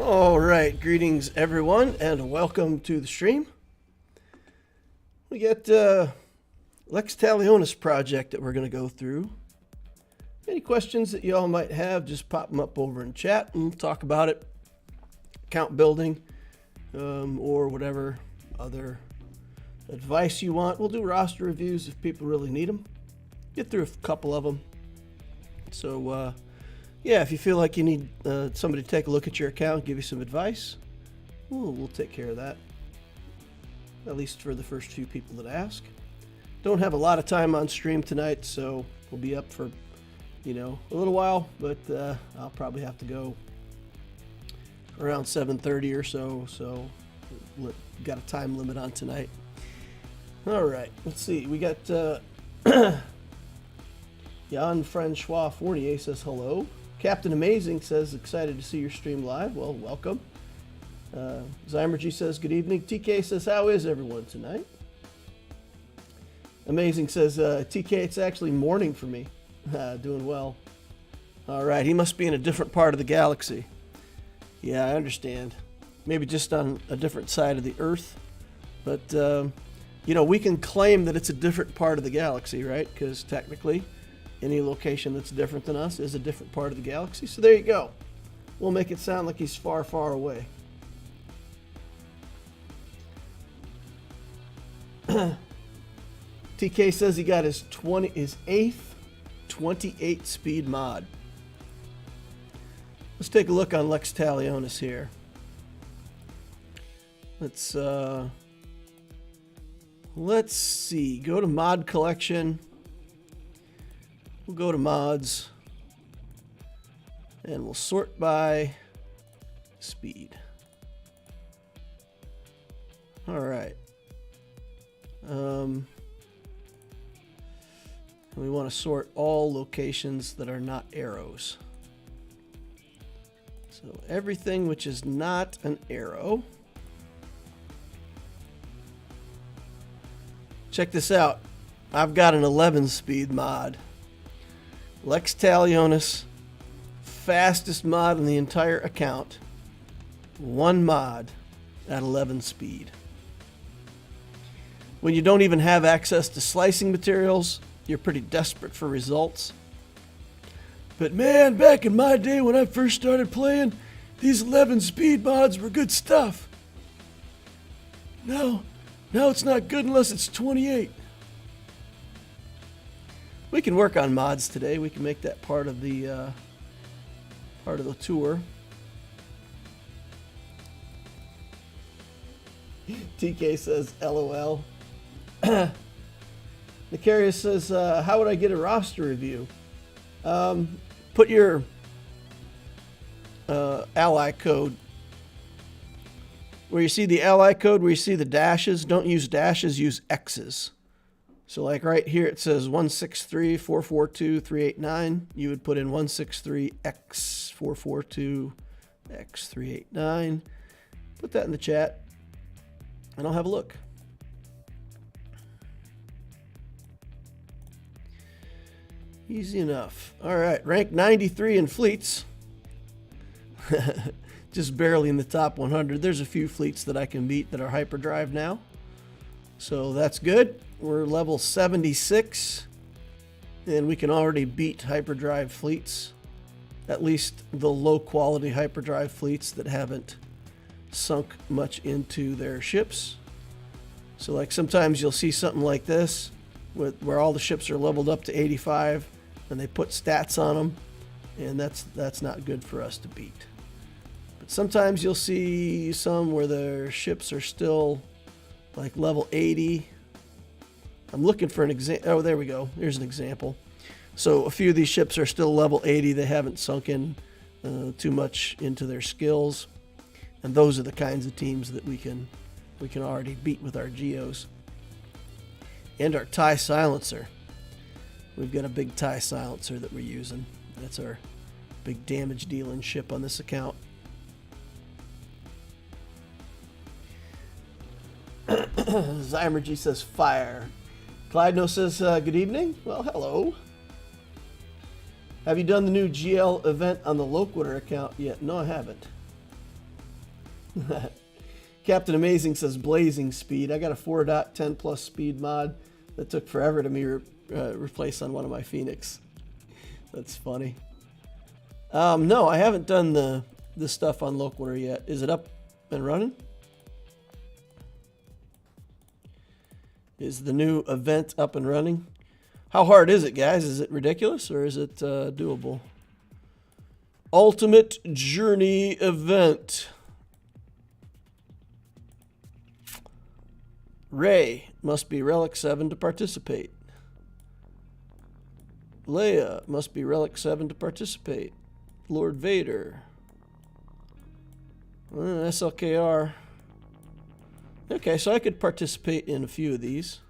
All right, greetings everyone, and welcome to the stream. We got Lex Talionis project that we're going to go through. Any questions that y'all might have, just pop them up over in chat and talk about it. Account building, or whatever other advice you want. We'll do roster reviews if people really need them. Get through a couple of them. So, yeah, if you feel like you need somebody to take a look at your account, give you some advice, we'll take care of that. At least for the first few people that ask. Don't have a lot of time on stream tonight, so we'll be up for, a little while, but I'll probably have to go around 7:30 or so, got a time limit on tonight. All right, let's see. We got Jan Francois Fournier says hello. Captain Amazing says excited to see your stream live. Well, welcome. Zymergy says good evening. TK says how is everyone tonight? Amazing says TK, it's actually morning for me. Doing well. All right, he must be in a different part of the galaxy. Yeah, I understand. Maybe just on a different side of the Earth. But, we can claim that it's a different part of the galaxy, right? Because technically, any location that's different than us is a different part of the galaxy. So there you go. We'll make it sound like he's far, far away. TK says he got his 8th 28 speed mod. Let's take a look on Lex Talionis here. Let's see. Go to mod collection. We'll go to mods. And we'll sort by speed. All right. We want to sort all locations that are not arrows. So everything which is not an arrow. Check this out. I've got an 11 speed mod. Lex Talionis, fastest mod in the entire account. One mod at 11 speed. When you don't even have access to slicing materials, you're pretty desperate for results. But man, back in my day when I first started playing, these 11 speed mods were good stuff. Now it's not good unless it's 28. We can work on mods today. We can make that part of the tour. TK says, LOL. Nicarius says, how would I get a roster review? Put your ally code. Where you see the ally code, where you see the dashes, don't use dashes, use X's. So like right here it says 163442389. You would put in 163X442X389. Put that in the chat, and I'll have a look. Easy enough. All right, rank 93 in fleets. Just barely in the top 100. There's a few fleets that I can beat that are hyperdrive now. So that's good. We're level 76. And we can already beat hyperdrive fleets. At least the low quality hyperdrive fleets that haven't sunk much into their ships. So like sometimes you'll see something like this where all the ships are leveled up to 85 and they put stats on them, and that's not good for us to beat. But sometimes you'll see some where their ships are still like level 80. I'm looking for an example. Oh, there we go. Here's an example. So a few of these ships are still level 80. They haven't sunk in too much into their skills. And those are the kinds of teams that we can already beat with our Geos. And our TIE Silencer. We've got a big TIE Silencer that we're using. That's our big damage dealing ship on this account. Zymergy says fire. Clyde says good evening. Well, hello. Have you done the new GL event on the Loquitur account yet? No, I haven't. Captain Amazing says blazing speed. I got a 4.10 plus speed mod that took forever to me replace on one of my Phoenix. That's funny. No, I haven't done the stuff on Loquitur yet. Is it up and running? Is the new event up and running? How hard is it, guys? Is it ridiculous or is it doable? Ultimate Journey event. Rey must be Relic 7 to participate. Leia must be Relic 7 to participate. Lord Vader. SLKR. Okay, so I could participate in a few of these.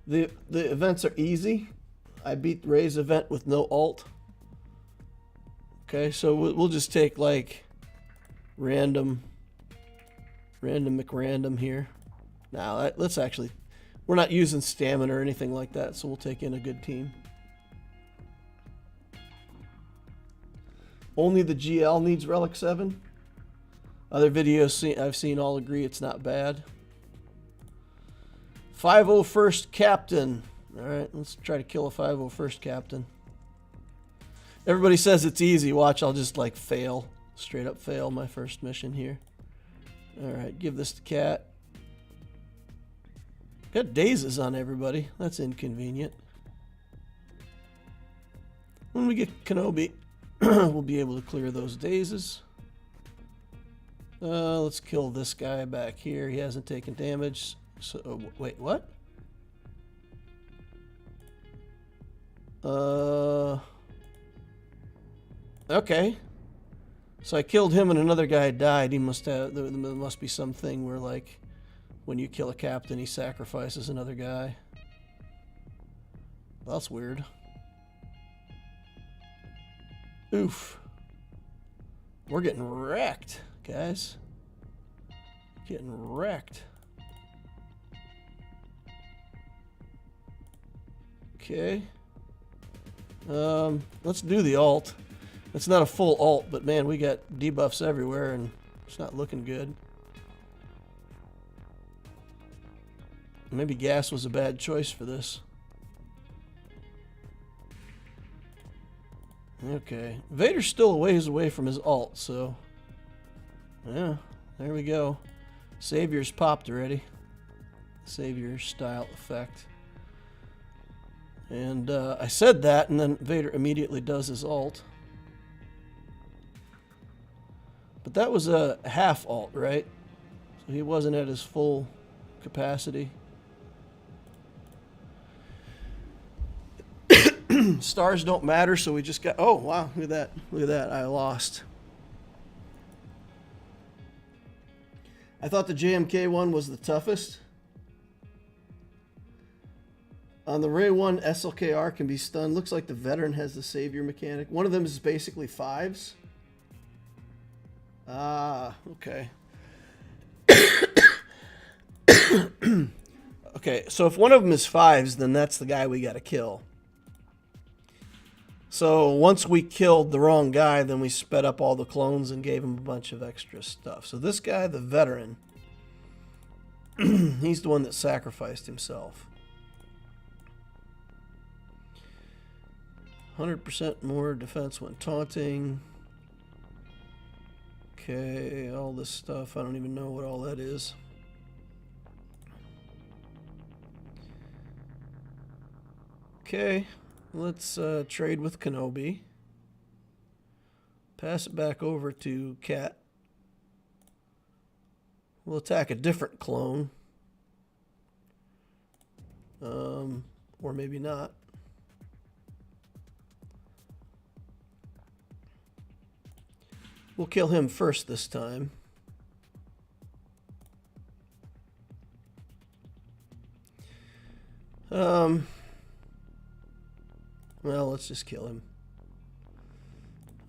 The events are easy. I beat Rey's event with no ult. Okay, so we'll just take like random McRandom here. Now let's actually, we're not using stamina or anything like that, so we'll take in a good team. Only the GL needs Relic 7. Other videos I've seen all agree it's not bad. 501st Captain. Alright, let's try to kill a 501st Captain. Everybody says it's easy. Watch, I'll just like fail. Straight up fail my first mission here. Alright, give this to Cat. Got dazes on everybody. That's inconvenient. When we get Kenobi, we'll be able to clear those dazes. Let's kill this guy back here. He hasn't taken damage. So, wait, what? Okay. So I killed him and another guy died. He must have, there must be something where like when you kill a captain he sacrifices another guy. That's weird. Oof. We're getting wrecked, guys. Getting wrecked. Okay. Let's do the ult. It's not a full ult, but man, we got debuffs everywhere and it's not looking good. Maybe gas was a bad choice for this. Okay. Vader's still a ways away from his ult, so yeah, there we go. Savior's popped already. Savior style effect. And I said that, and then Vader immediately does his ult. But that was a half ult, right? So he wasn't at his full capacity. Stars don't matter, so we just got... Oh, wow, look at that. Look at that. I lost. I thought the JMK one was the toughest. On the Rey 1, SLKR can be stunned. Looks like the veteran has the savior mechanic. One of them is basically 5s. Ah, okay. Okay, so if one of them is 5s, then that's the guy we got to kill. So once we killed the wrong guy, then we sped up all the clones and gave him a bunch of extra stuff. So this guy, the veteran, he's the one that sacrificed himself. 100% more defense when taunting. Okay, all this stuff. I don't even know what all that is. Okay, let's trade with Kenobi. Pass it back over to Cat. We'll attack a different clone. Or maybe not. We'll kill him first this time. Well, let's just kill him.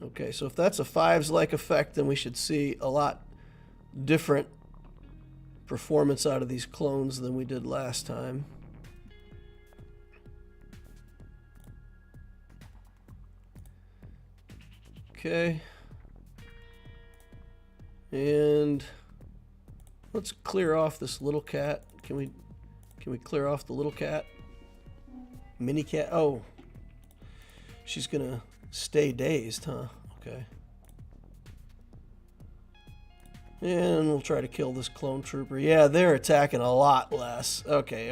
Okay, so if that's a 5s-like effect, then we should see a lot different performance out of these clones than we did last time. Okay. And let's clear off this little cat. Can we clear off the little cat? Mini cat. Oh. She's gonna stay dazed, huh? Okay. And we'll try to kill this clone trooper. Yeah, they're attacking a lot less. Okay,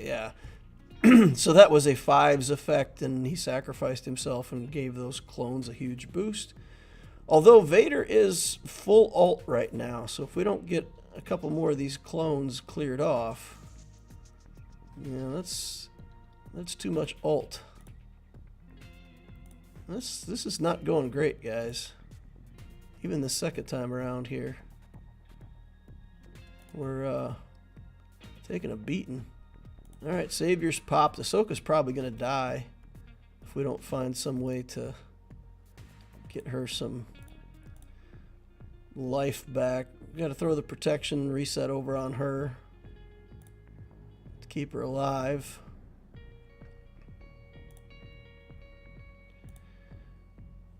yeah. So that was a 5's effect, and he sacrificed himself and gave those clones a huge boost. Although Vader is full ult right now, so if we don't get a couple more of these clones cleared off, yeah, that's too much ult. This is not going great, guys. Even the second time around here, we're taking a beating. All right, Savior's popped. Ahsoka's probably gonna die if we don't find some way to get her some life back. We gotta throw the protection reset over on her to keep her alive.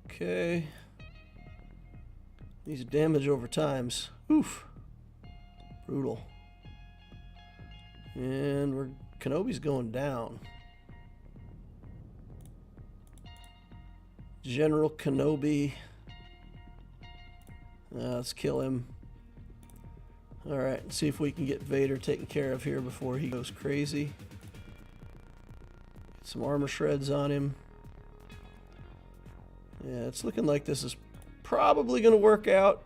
Okay. These damage over times. Oof. Brutal. And Kenobi's going down. General Kenobi. Let's kill him. Alright, let's see if we can get Vader taken care of here before he goes crazy. Get some armor shreds on him. Yeah, it's looking like this is probably going to work out.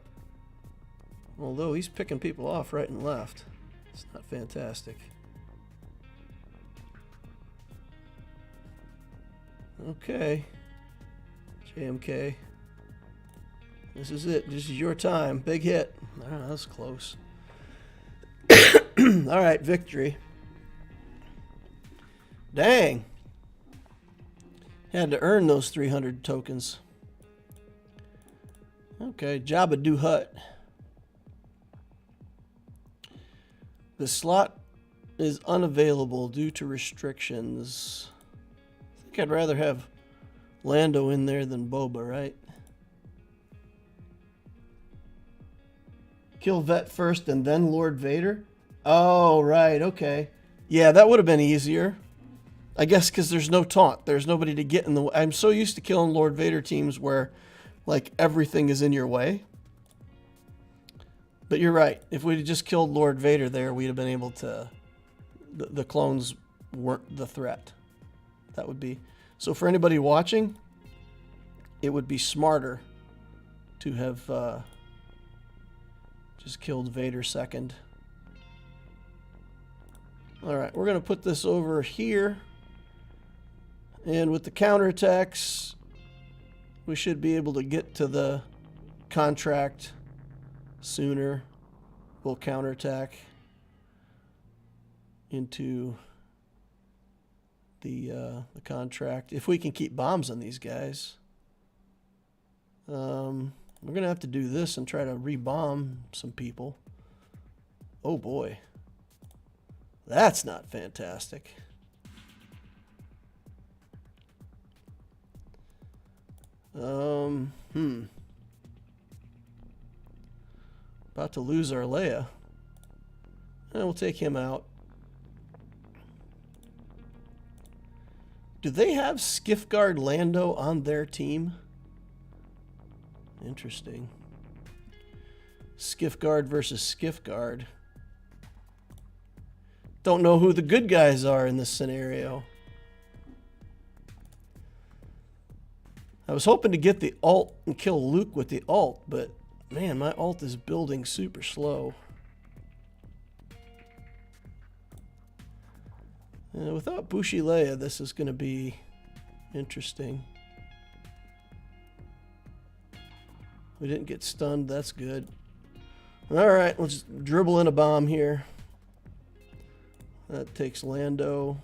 Although he's picking people off right and left. It's not fantastic. Okay. JMK. This is it. This is your time. Big hit. Oh, that was close. Alright, victory. Dang. Had to earn those 300 tokens. Okay, Jabba do Hutt. The slot is unavailable due to restrictions. I think I'd rather have Lando in there than Boba, right? Kill Vet first and then Lord Vader? Oh, right, okay. Yeah, that would have been easier. I guess because there's no taunt. There's nobody to get in the way. I'm so used to killing Lord Vader teams where, like, everything is in your way. But you're right. If we'd just killed Lord Vader there, we'd have been able to... The clones weren't the threat. That would be... So for anybody watching, it would be smarter to have just killed Vader second. Alright, we're going to put this over here. And with the counterattacks, we should be able to get to the contract sooner. We'll counterattack into the contract. If we can keep bombs on these guys. We're going to have to do this and try to re-bomb some people. Oh boy. That's not fantastic. About to lose our Leia. And we'll take him out. Do they have Skiff-Guard Lando on their team? Interesting. Skiff-Guard versus Skiff-Guard. Don't know who the good guys are in this scenario. I was hoping to get the ult and kill Luke with the ult, but man, my ult is building super slow. Without Bushi Leia, this is going to be interesting. We didn't get stunned. That's good. All right, let's dribble in a bomb here. That takes Lando.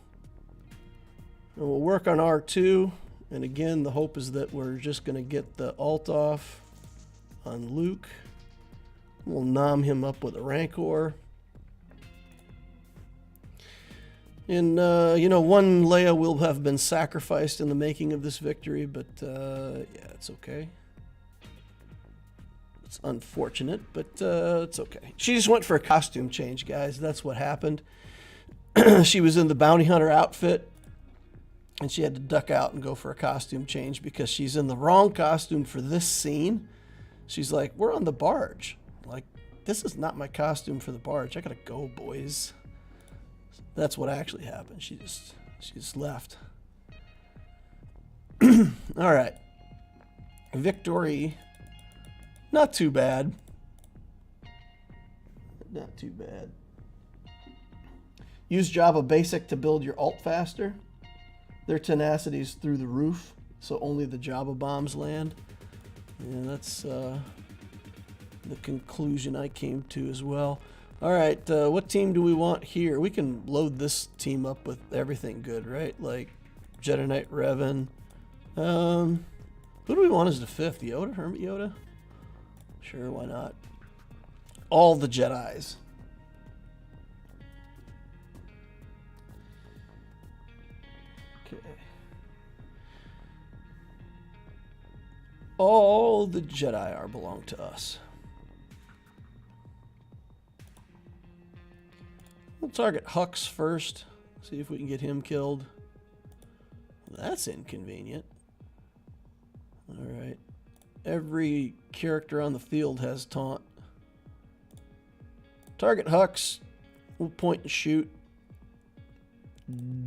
And we'll work on R2. And again, the hope is that we're just going to get the ult off on Luke. We'll nom him up with a Rancor. And, you know, one Leia will have been sacrificed in the making of this victory, but, yeah, it's okay. It's unfortunate, but it's okay. She just went for a costume change, guys. That's what happened. She was in the bounty hunter outfit, and she had to duck out and go for a costume change because she's in the wrong costume for this scene. She's like, we're on the barge. Like, this is not my costume for the barge. I gotta go, boys. That's what actually happened. She just left. All right. Victory. Not too bad. Not too bad. Use Jabba Basic to build your ult faster. Their tenacity is through the roof, so only the Jabba bombs land. And that's the conclusion I came to as well. All right, what team do we want here? We can load this team up with everything good, right? Like Jedi Knight Revan. Who do we want as the 5th? Yoda? Hermit Yoda? Sure, why not? All the Jedis. Okay. All the Jedi belong to us. We'll target Hux first. See if we can get him killed. That's inconvenient. All right. Every character on the field has taunt. Target Hux. We'll point and shoot.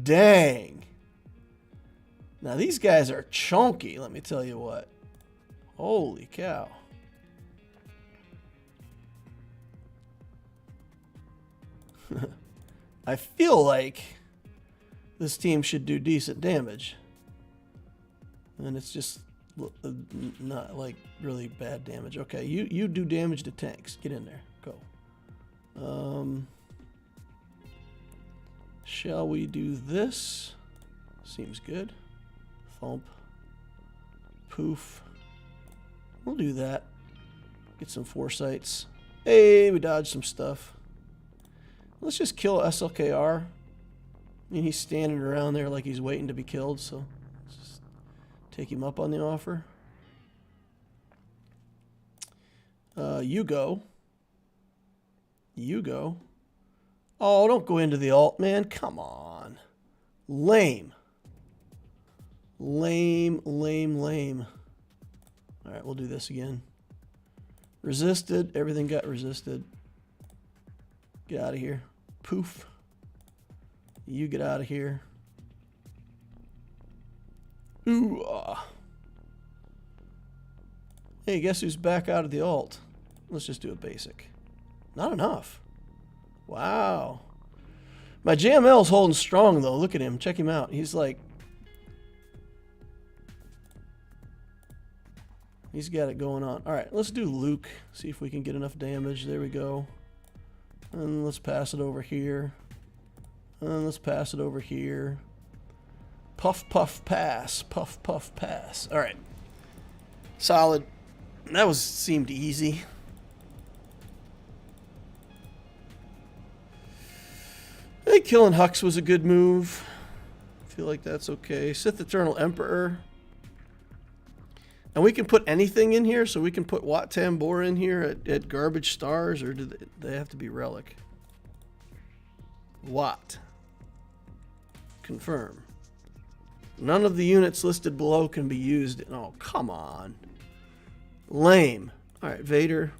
Dang. Now these guys are chunky, let me tell you what. Holy cow. I feel like this team should do decent damage. And it's just not like really bad damage. Okay, you do damage to tanks. Get in there. Go. Shall we do this? Seems good. Thump. Poof. We'll do that. Get some foresights. Hey, we dodged some stuff. Let's just kill SLKR. I mean, he's standing around there like he's waiting to be killed, so let's just take him up on the offer. You go. You go. Oh, don't go into the ult, man. Come on. Lame. Lame, lame, lame. All right, we'll do this again. Resisted. Everything got resisted. Get out of here. Poof. You get out of here. Ooh. Hey, guess who's back out of the ult? Let's just do a basic. Not enough. Wow. My JML's holding strong, though. Look at him. Check him out. He's like... he's got it going on. All right, let's do Luke. See if we can get enough damage. There we go. And let's pass it over here. And let's pass it over here. Puff, puff, pass. Puff, puff, pass. All right. Solid. That seemed easy. I think killing Hux was a good move. I feel like that's okay. Sith Eternal Emperor. And we can put anything in here, so we can put Wat Tambor in here at garbage stars, or do they have to be relic? Wat. Confirm. None of the units listed below can be used. Oh, come on. Lame. All right, Vader.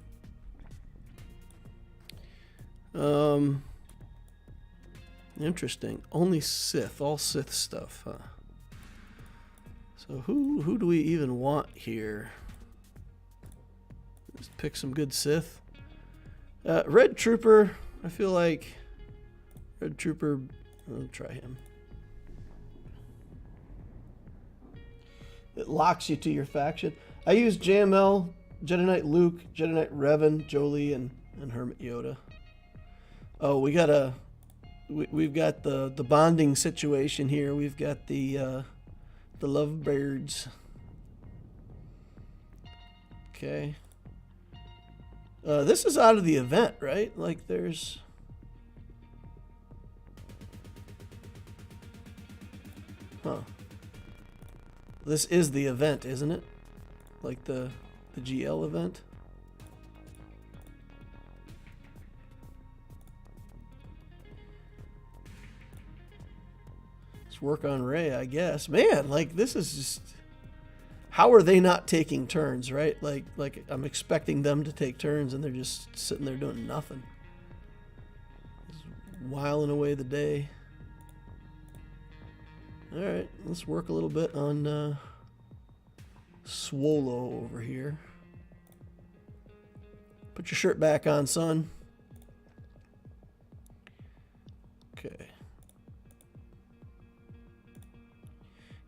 Interesting. Only Sith. All Sith stuff, huh? So who do we even want here? Let's pick some good Sith. Red Trooper. I feel like Red Trooper. I'll try him. It locks you to your faction. I use JML, Jedi Knight Luke, Jedi Knight Revan, Jolie, and Hermit Yoda. Oh, we've got the bonding situation here. We've got the lovebirds. Okay. This is out of the event, right? Like there's... huh. This is the event, isn't it? Like the GL event? Let's work on Ray, I guess. Man, like, this is just... How are they not taking turns, right? Like I'm expecting them to take turns, and they're just sitting there doing nothing. Just whiling away the day. All right, let's work a little bit on Swolo over here. Put your shirt back on, son. Okay.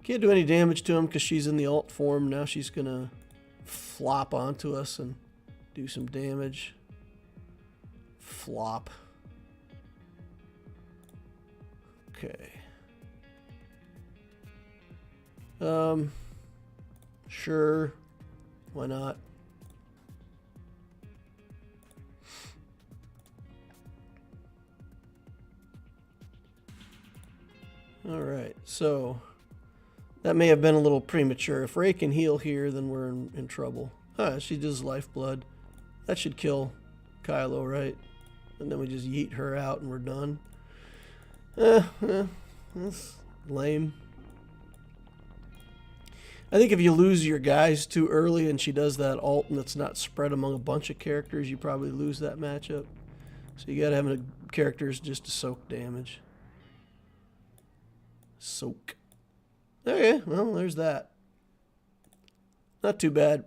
Can't do any damage to him because she's in the alt form. Now she's going to flop onto us and do some damage. Flop. Okay. Sure. Why not? All right, so that may have been a little premature. If Ray can heal here, then we're in trouble. Ah, she does lifeblood. That should kill Kylo, right? And then we just yeet her out and we're done. That's lame. I think if you lose your guys too early and she does that ult and it's not spread among a bunch of characters, you probably lose that matchup. So you gotta have characters just to soak damage. Soak. Okay, well, there's that. Not too bad.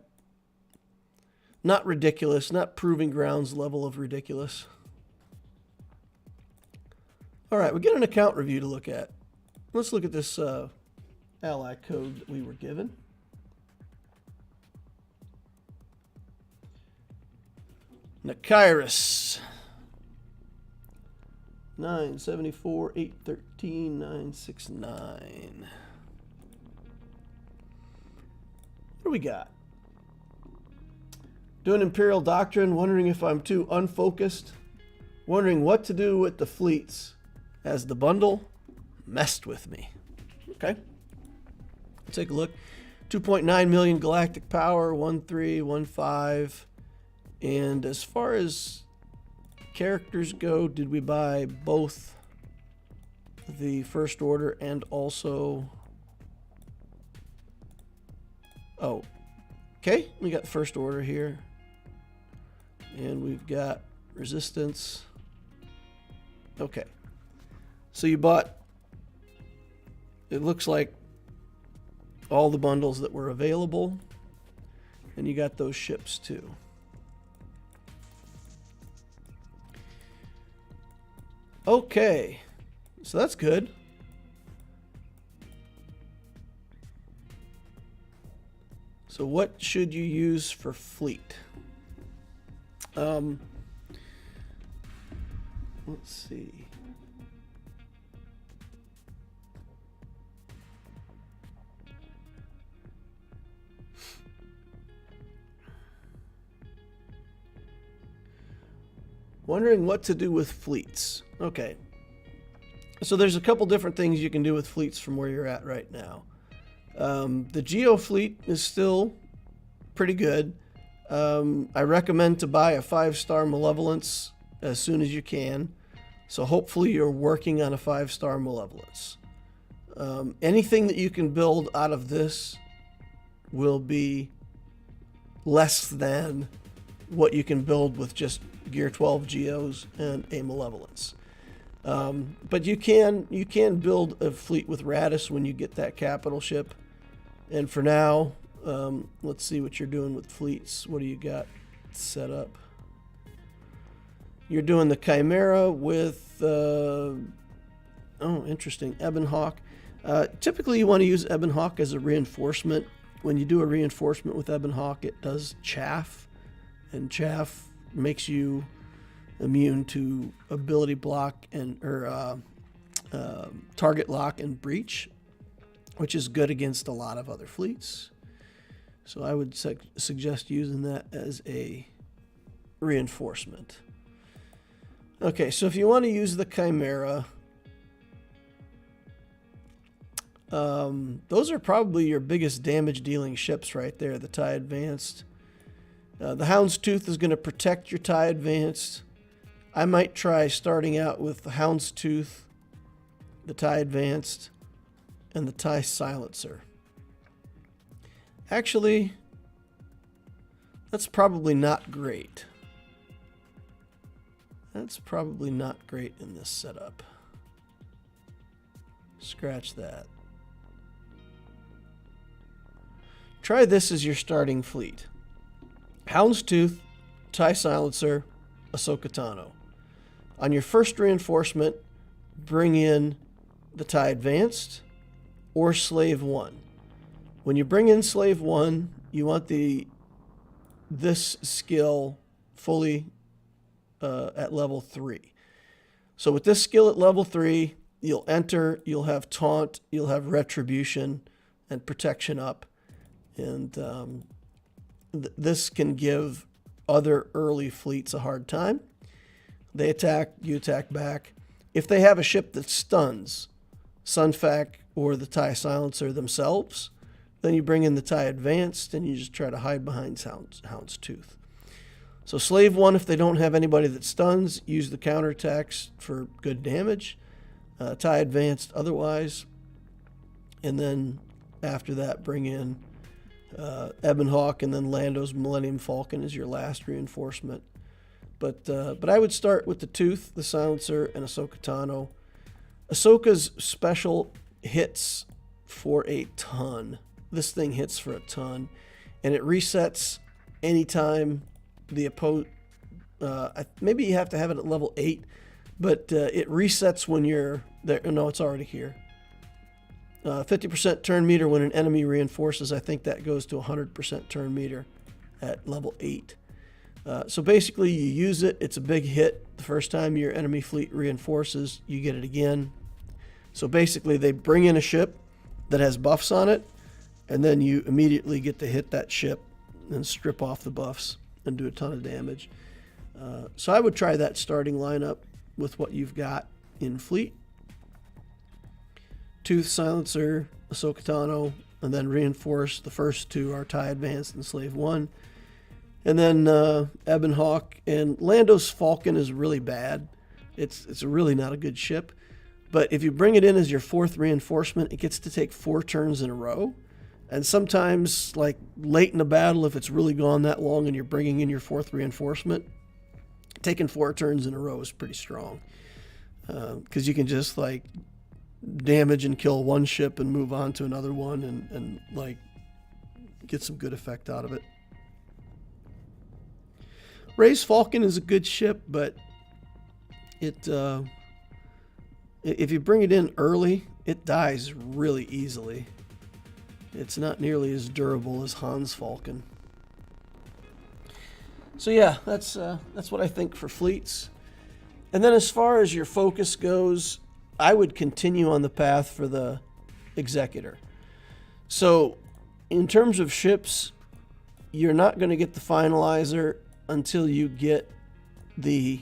Not ridiculous. Not proving grounds level of ridiculous. All right, we get an account review to look at. Let's look at this ally code that we were given. Nakairis. 974 813 969. What do we got? Doing Imperial Doctrine, wondering if I'm too unfocused, wondering what to do with the fleets as the bundle messed with me. Okay. Let's take a look. 2.9 million galactic power, 1315. And as far as characters go, did we buy both the First Order and also... Oh, okay. We got First Order here. And we've got Resistance. Okay. So you bought, it looks like, all the bundles that were available. And you got those ships too. Okay, so that's good. So what should you use for fleet? Let's see. Wondering what to do with fleets. Okay. So there's a couple different things you can do with fleets from where you're at right now. The Geo fleet is still pretty good. I recommend to buy a 5-star Malevolence as soon as you can. So hopefully you're working on a 5-star Malevolence. Anything that you can build out of this will be less than what you can build with just Gear 12 Geos and a Malevolence. But you can build a fleet with Radis when you get that capital ship. And for now, let's see what you're doing with fleets. What do you got set up? You're doing the Chimera with, oh, interesting, Ebon Hawk. Typically you want to use Ebon Hawk as a reinforcement. When you do a reinforcement with Ebon Hawk, it does chaff. And chaff makes you immune to ability block and target lock and breach, which is good against a lot of other fleets. So I would suggest using that as a reinforcement. Okay, so if you want to use the Chimera, those are probably your biggest damage dealing ships right there, the TIE Advanced. The Houndstooth is going to protect your TIE Advanced. I might try starting out with the Houndstooth, the TIE Advanced, and the TIE Silencer. Actually, that's probably not great. That's probably not great in this setup. Scratch that. Try this as your starting fleet. Houndstooth, TIE Silencer, Ahsoka Tano. On your first reinforcement, bring in the TIE Advanced or Slave 1. When you bring in Slave 1, you want this skill fully at level 3. So with this skill at level 3, you'll enter, you'll have Taunt, you'll have Retribution, and Protection up. And this can give other early fleets a hard time. They attack, you attack back. If they have a ship that stuns Sunfac or the TIE Silencer themselves, then you bring in the TIE Advanced and you just try to hide behind Houndstooth. So Slave 1, if they don't have anybody that stuns, use the counterattacks for good damage. TIE Advanced otherwise. And then after that, bring in Ebon Hawk, and then Lando's Millennium Falcon is your last reinforcement. But I would start with the Tooth, the Silencer, and Ahsoka Tano. Ahsoka's special hits for a ton. This thing hits for a ton. And it resets anytime the opponent... maybe you have to have it at level 8, but it resets when you're there. No, it's already here. 50% turn meter when an enemy reinforces. I think that goes to 100% turn meter at level 8. So basically you use it. It's a big hit. The first time your enemy fleet reinforces, you get it again. So basically they bring in a ship that has buffs on it, and then you immediately get to hit that ship and strip off the buffs and do a ton of damage. So I would try that starting lineup with what you've got in fleet. Tooth, Silencer, Ahsoka Tano, and then reinforce. The first two are TIE Advanced and Slave 1. And then Ebon Hawk. And Lando's Falcon is really bad. It's really not a good ship. But if you bring it in as your 4th reinforcement, it gets to take 4 turns in a row. And sometimes, like late in the battle, if it's really gone that long and you're bringing in your 4th reinforcement, taking 4 turns in a row is pretty strong. Because you can just like damage and kill one ship and move on to another one and like get some good effect out of it. Rey's Falcon is a good ship, but it if you bring it in early, it dies really easily. It's not nearly as durable as Han's Falcon. So yeah, that's what I think for fleets. And then as far as your focus goes, I would continue on the path for the Executor. So in terms of ships, you're not going to get the Finalizer until you get the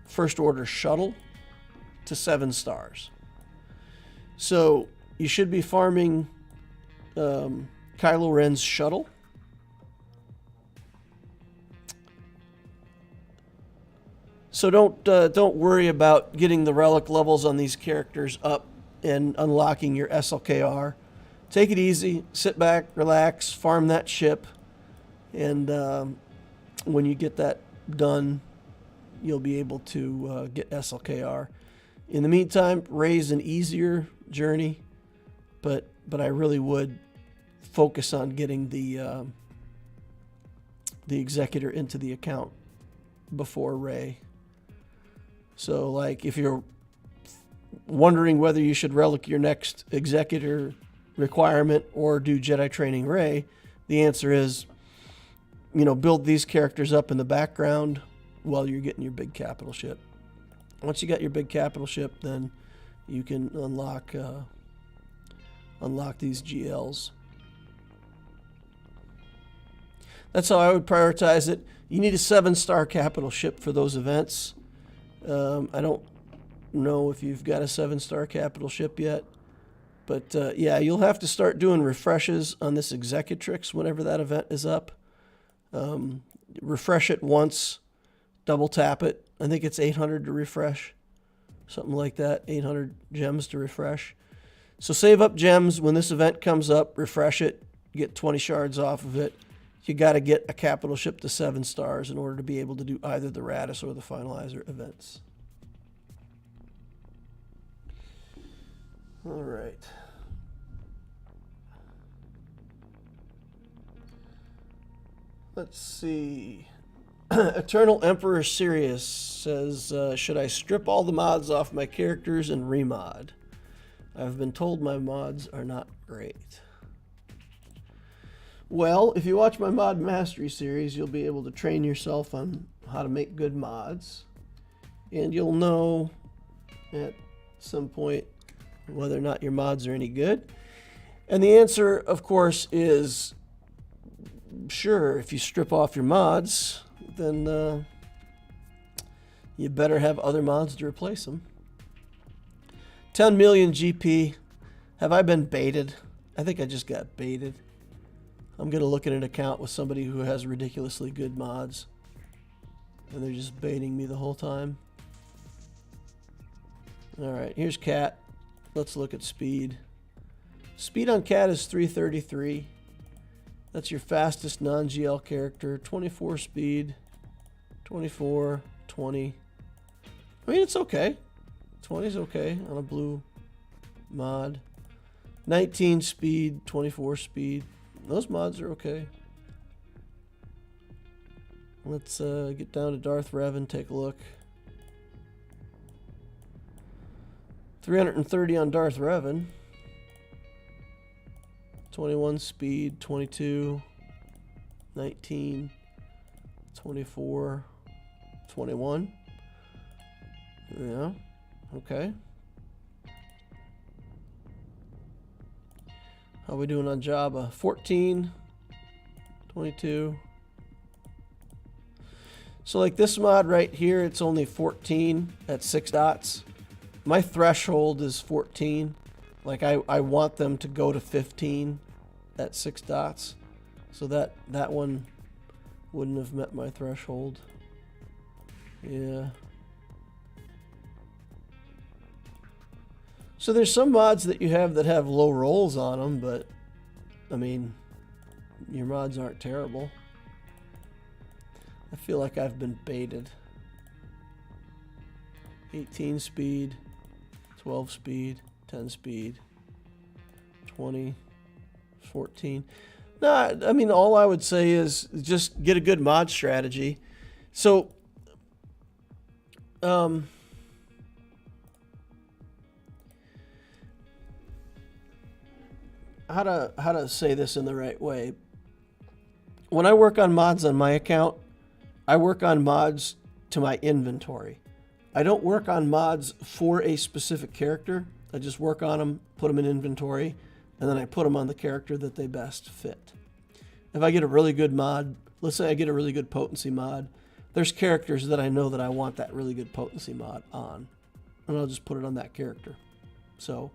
First Order Shuttle to 7 stars. So you should be farming Kylo Ren's shuttle. So don't worry about getting the relic levels on these characters up and unlocking your SLKR. Take it easy, sit back, relax, farm that ship, and when you get that done, you'll be able to get SLKR. In the meantime, Rey's an easier journey, but I really would focus on getting the Executor into the account before Rey. So, like, if you're wondering whether you should relic your next Executor requirement or do Jedi Training Rey, the answer is, build these characters up in the background while you're getting your big capital ship. Once you got your big capital ship, then you can unlock these GLs. That's how I would prioritize it. You need a 7-star capital ship for those events. I don't know if you've got a 7-star capital ship yet, but yeah, you'll have to start doing refreshes on this Executrix whenever that event is up. Refresh it once, double tap it. I think it's 800 to refresh, something like that, 800 gems to refresh. So save up gems. When this event comes up, refresh it, get 20 shards off of it. You got to get a capital ship to 7 stars in order to be able to do either the Radis or the Finalizer events. All right. Let's see. Eternal Emperor Sirius says, should I strip all the mods off my characters and remod? I've been told my mods are not great. Well, if you watch my Mod Mastery series, you'll be able to train yourself on how to make good mods. And you'll know at some point whether or not your mods are any good. And the answer, of course, is sure. If you strip off your mods, then you better have other mods to replace them. 10 million GP. Have I been baited? I think I just got baited. I'm going to look at an account with somebody who has ridiculously good mods, and they're just baiting me the whole time. All right, here's Cat. Let's look at speed. Speed on Cat is 333. That's your fastest non-GL character. 24 speed, 24, 20. I mean, it's okay. 20 is okay on a blue mod. 19 speed, 24 speed. Those mods are okay. Let's get down to Darth Revan and take a look. 330 on Darth Revan. 21 speed, 22, 19, 24, 21. Yeah, okay. How are we doing on Jabba? 14, 22. So like this mod right here, it's only 14 at 6 dots. My threshold is 14. Like I want them to go to 15 at 6 dots. So that one wouldn't have met my threshold. Yeah. So there's some mods that you have that have low rolls on them, but I mean, your mods aren't terrible. I feel like I've been baited. 18 speed, 12 speed, 10 speed, 20, 14. No, I mean, all I would say is just get a good mod strategy. So, how to say this in the right way. When I work on mods on my account, I work on mods to my inventory. I don't work on mods for a specific character. I just work on them, put them in inventory, and then I put them on the character that they best fit. If I get a really good mod, let's say I get a really good potency mod, there's characters that I know that I want that really good potency mod on, and I'll just put it on that character. So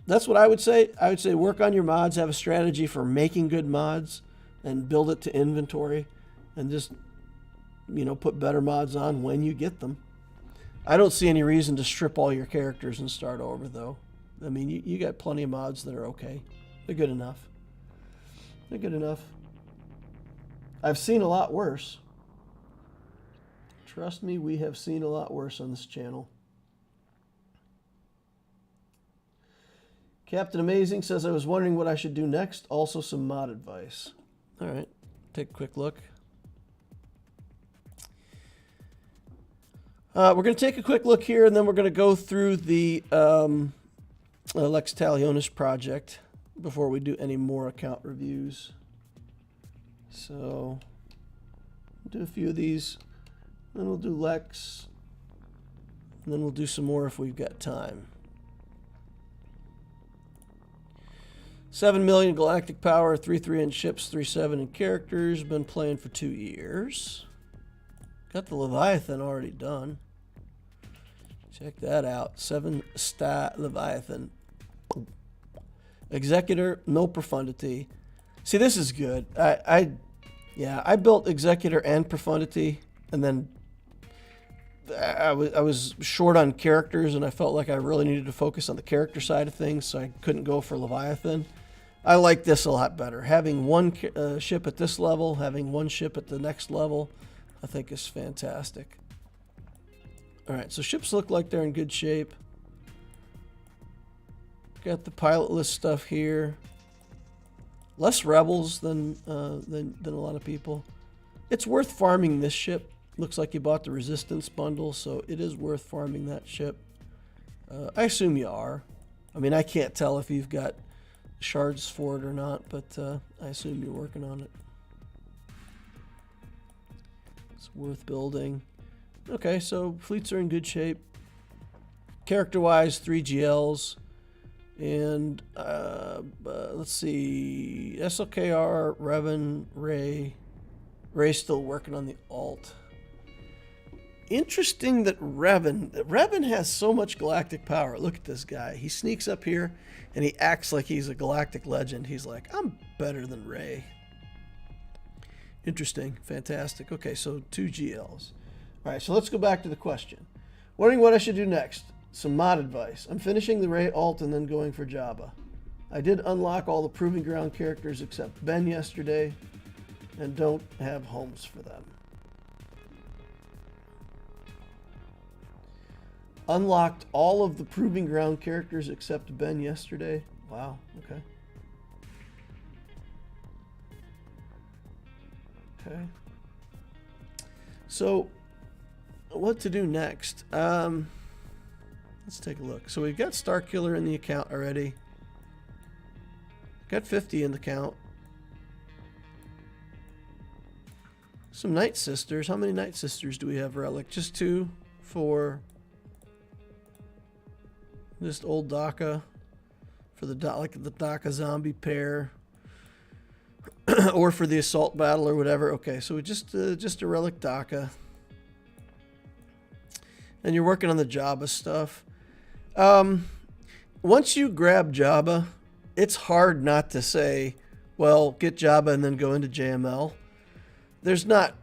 that's what I would say. I would say work on your mods, have a strategy for making good mods, and build it to inventory, and just, you know, put better mods on when you get them. I don't see any reason to strip all your characters and start over, though. I mean, you got plenty of mods that are okay. They're good enough. They're good enough. I've seen a lot worse. Trust me, we have seen a lot worse on this channel. Captain Amazing says, I was wondering what I should do next. Also some mod advice. All right, take a quick look. We're going to take a quick look here, and then we're going to go through the Lex Talionis project before we do any more account reviews. So, do a few of these, then we'll do Lex, and then we'll do some more if we've got time. 7 million galactic power, 3/3 in ships, 3/7 in characters. Been playing for 2 years. Got the Leviathan already done. Check that out. 7-star Leviathan. Executor, no profundity. See, this is good. I built Executor and profundity, and then I was short on characters, and I felt like I really needed to focus on the character side of things, so I couldn't go for Leviathan. I like this a lot better. Having one ship at this level, having one ship at the next level, I think is fantastic. All right, so ships look like they're in good shape. Got the pilotless stuff here. Less rebels than a lot of people. It's worth farming this ship. Looks like you bought the resistance bundle, so it is worth farming that ship. I assume you are. I mean, I can't tell if you've got shards for it or not, but I assume you're working on it. It's worth building. Okay, so fleets are in good shape. Character-wise, 3 GLs. And let's see, SLKR, Revan, Ray. Ray's still working on the alt. Interesting that Revan has so much galactic power. Look at this guy. He sneaks up here and he acts like he's a galactic legend. He's like, I'm better than Ray. Interesting. Fantastic. Okay, so 2 GLs. All right, so let's go back to the question. Wondering what I should do next. Some mod advice. I'm finishing the Ray alt and then going for Jabba. I did unlock all the Proving Ground characters except Ben yesterday and don't have homes for them. Unlocked all of the Proving Ground characters except Ben yesterday. Wow, okay. Okay. So, what to do next? Let's take a look. So we've got Starkiller in the account already. Got 50 in the count. Some Night Sisters. How many Night Sisters do we have, Relic? Just 2 for just old Daka. For the like the Daka zombie pair. Or for the assault battle or whatever. Okay, so we just a Relic Daka. And you're working on the Jabba stuff. Once you grab Jabba, it's hard not to say, well, get Jabba and then go into JML. There's not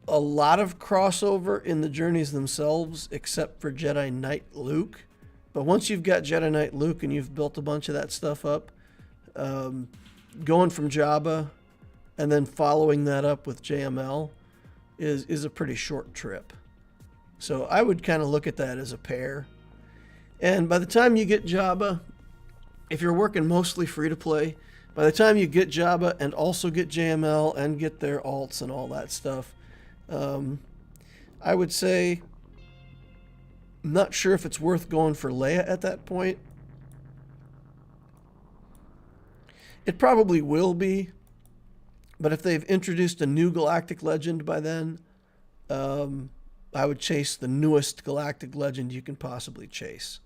a lot of crossover in the journeys themselves, except for Jedi Knight Luke. But once you've got Jedi Knight Luke and you've built a bunch of that stuff up, going from Jabba and then following that up with JML is a pretty short trip. So I would kind of look at that as a pair. And by the time you get Jabba, if you're working mostly free-to-play, by the time you get Jabba and also get JML and get their alts and all that stuff, I would say, I'm not sure if it's worth going for Leia at that point. It probably will be, but if they've introduced a new Galactic Legend by then, I would chase the newest Galactic Legend you can possibly chase.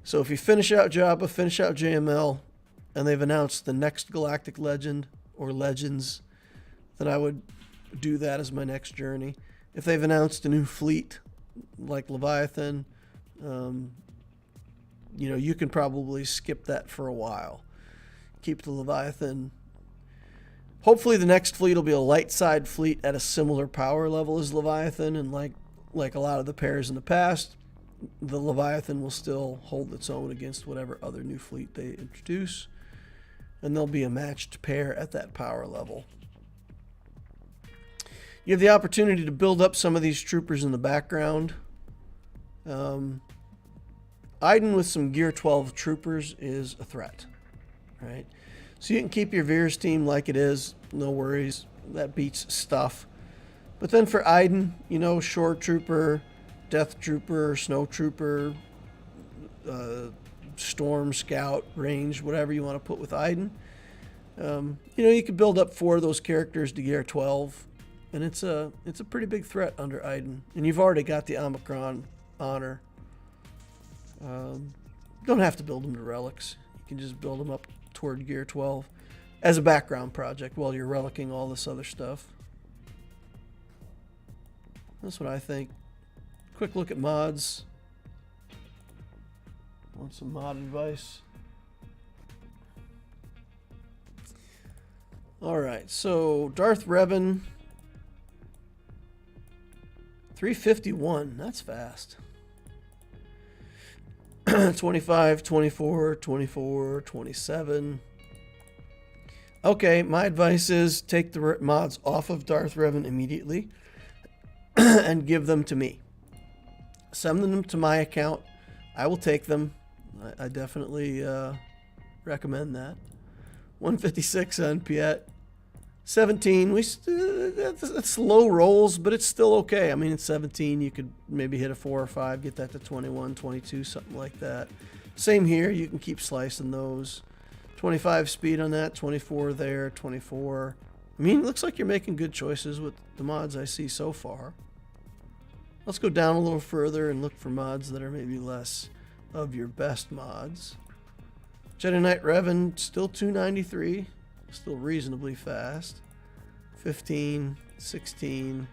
So if you finish out Jabba, finish out JML, and they've announced the next Galactic Legend or Legends, then I would do that as my next journey. If they've announced a new fleet, like Leviathan, you can probably skip that for a while. Keep the Leviathan. Hopefully the next fleet will be a light side fleet at a similar power level as Leviathan, and like a lot of the pairs in the past, the Leviathan will still hold its own against whatever other new fleet they introduce, and there'll be a matched pair at that power level. You have the opportunity to build up some of these troopers in the background. Iden with some Gear 12 troopers is a threat, right? So you can keep your Veers team like it is, no worries, that beats stuff. But then for Iden, Shore Trooper, Death Trooper, Snow Trooper, Storm Scout, Range, whatever you want to put with Iden, you could build up 4 of those characters to Gear 12, and it's a pretty big threat under Iden. And you've already got the Omicron honor. Don't have to build them to relics. You can just build them up toward Gear 12 as a background project while you're relicking all this other stuff. That's what I think. Quick look at mods. Want some mod advice? Alright, so Darth Revan. 351. That's fast. 25, 24, 24, 27. Okay, my advice is take the mods off of Darth Revan immediately and give them to me. Send them to my account. I will take them. I definitely recommend that. 156 on Piet. 17. That's low rolls, but it's still okay. I mean, it's 17. You could maybe hit a 4 or 5, get that to 21, 22, something like that. Same here. You can keep slicing those. 25 speed on that. 24 there. 24. I mean, it looks like you're making good choices with the mods I see so far. Let's go down a little further and look for mods that are maybe less of your best mods. Jedi Knight Revan, still 293. Still reasonably fast. 15, 16,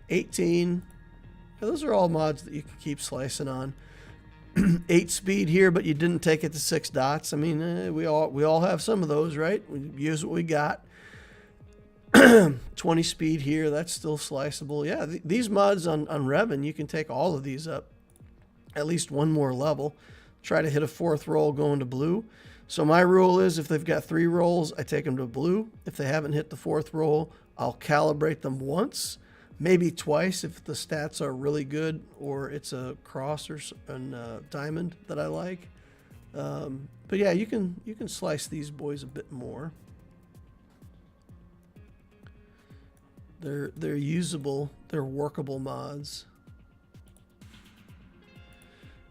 18. Now, those are all mods that you can keep slicing on. 8 speed here, but you didn't take it to 6 dots. I mean, we all have some of those, right? We use what we got. 20 speed here, that's still sliceable. Yeah, these mods on Revan, you can take all of these up at least one more level. Try to hit a 4th roll going to blue. So my rule is if they've got 3 rolls, I take them to blue. If they haven't hit the 4th roll, I'll calibrate them once, maybe twice if the stats are really good or it's a cross or a diamond that I like. But yeah, you can slice these boys a bit more. They're usable, they're workable mods.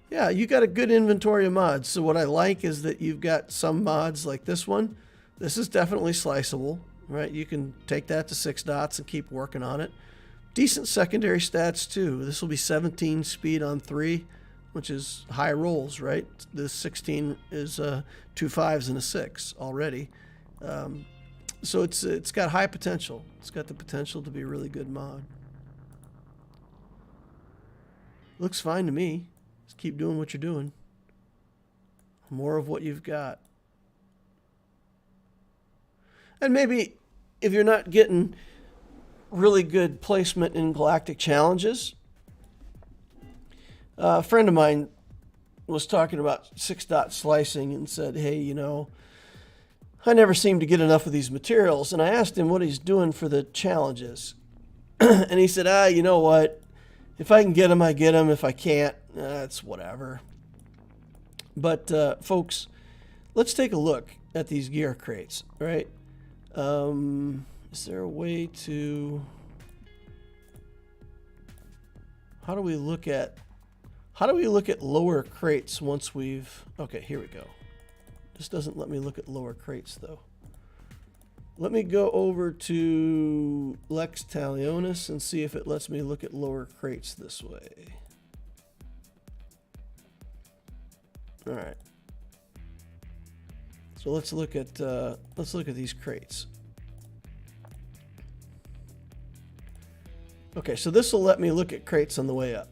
Yeah, you got a good inventory of mods. So what I like is that you've got some mods like this one. This is definitely sliceable, right? You can take that to 6 dots and keep working on it. Decent secondary stats too. This will be 17 speed on 3, which is high rolls, right? This 16 is 2 5s and a 6 already. So it's got high potential. It's got the potential to be a really good mod. Looks fine to me. Just keep doing what you're doing. More of what you've got. And maybe if you're not getting really good placement in Galactic challenges, a friend of mine was talking about 6-dot slicing and said, hey, you know, I never seem to get enough of these materials. And I asked him what he's doing for the challenges. And he said, you know what? If I can get them, I get them. If I can't, it's whatever. But folks, let's take a look at these gear crates, right? Is there a way to... How do we look at lower crates once we've... Okay, here we go. This doesn't let me look at lower crates, though. Let me go over to Lex Talionis and see if it lets me look at lower crates this way. All right. So let's look at these crates. Okay, so this will let me look at crates on the way up.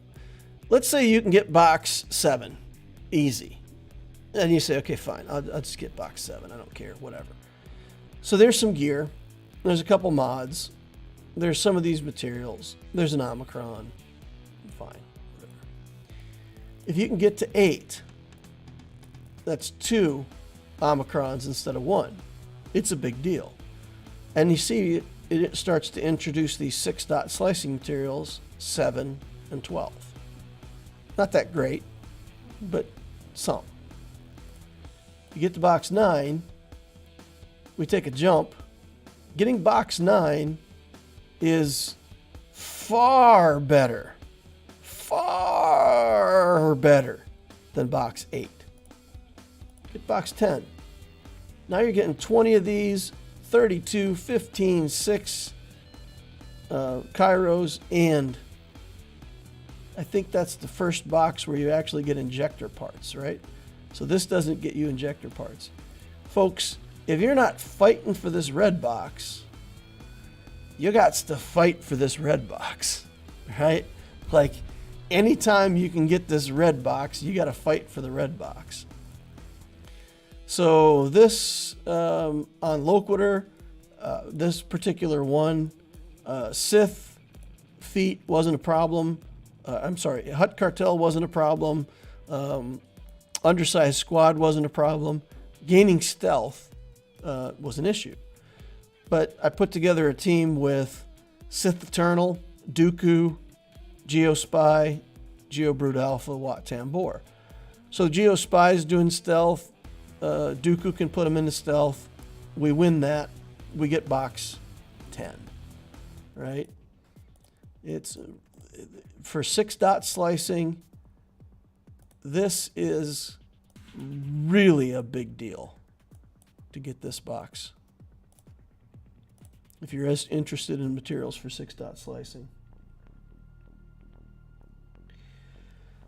Let's say you can get box 7, easy. And you say, okay, fine, I'll just get box 7. I don't care, whatever. So there's some gear. There's a couple mods. There's some of these materials. There's an Omicron. Fine, whatever. If you can get to 8, that's 2 Omicrons instead of 1. It's a big deal. And you see it starts to introduce these 6-dot slicing materials, 7 and 12. Not that great, but some. You get to box 9, we take a jump. Getting box 9 is far better than box 8. Get box 10. Now you're getting 20 of these, 32, 15, 6 Kairos, and I think that's the first box where you actually get injector parts, right? So this doesn't get you injector parts. Folks, if you're not fighting for this red box, you got to fight for this red box, right? Like, anytime you can get this red box, you got to fight for the red box. So this, on Loquitur, this particular one, Sith feet wasn't a problem. I'm sorry, Hut Cartel wasn't a problem. Undersized squad wasn't a problem. Gaining stealth was an issue. But I put together a team with Sith Eternal, Dooku, Geospy, Geobrute Alpha, Wat Tambor. So Geospy's doing stealth. Dooku can put him into stealth. We win that. We get box 10. Right? It's for 6-dot slicing. This is really a big deal to get this box. If you're as interested in materials for 6-dot slicing.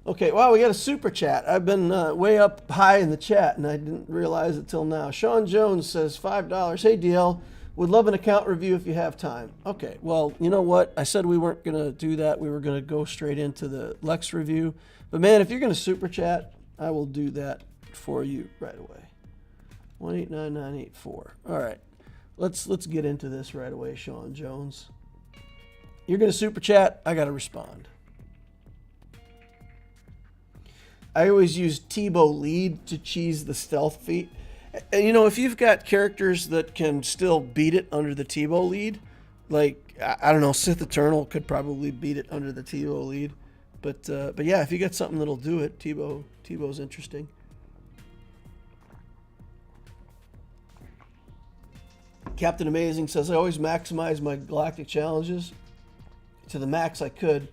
Okay, wow, we got a super chat. I've been way up high in the chat, and I didn't realize it till now. Sean Jones says $5. Hey, DL, would love an account review if you have time. Okay, well, you know what? I said we weren't going to do that. We were going to go straight into the Lex review. But, man, if you're going to super chat, I will do that for you right away. 189984. All right. Let's get into this right away, Sean Jones. You're going to super chat. I got to respond. I always use Tebow lead to cheese the stealth feat. And, you know, if you've got characters that can still beat it under the Tebow lead, like, I don't know, Sith Eternal could probably beat it under the Tebow lead. But yeah, if you got something that'll do it, Tebow's interesting. Captain Amazing says, I always maximize my Galactic challenges to the max I could.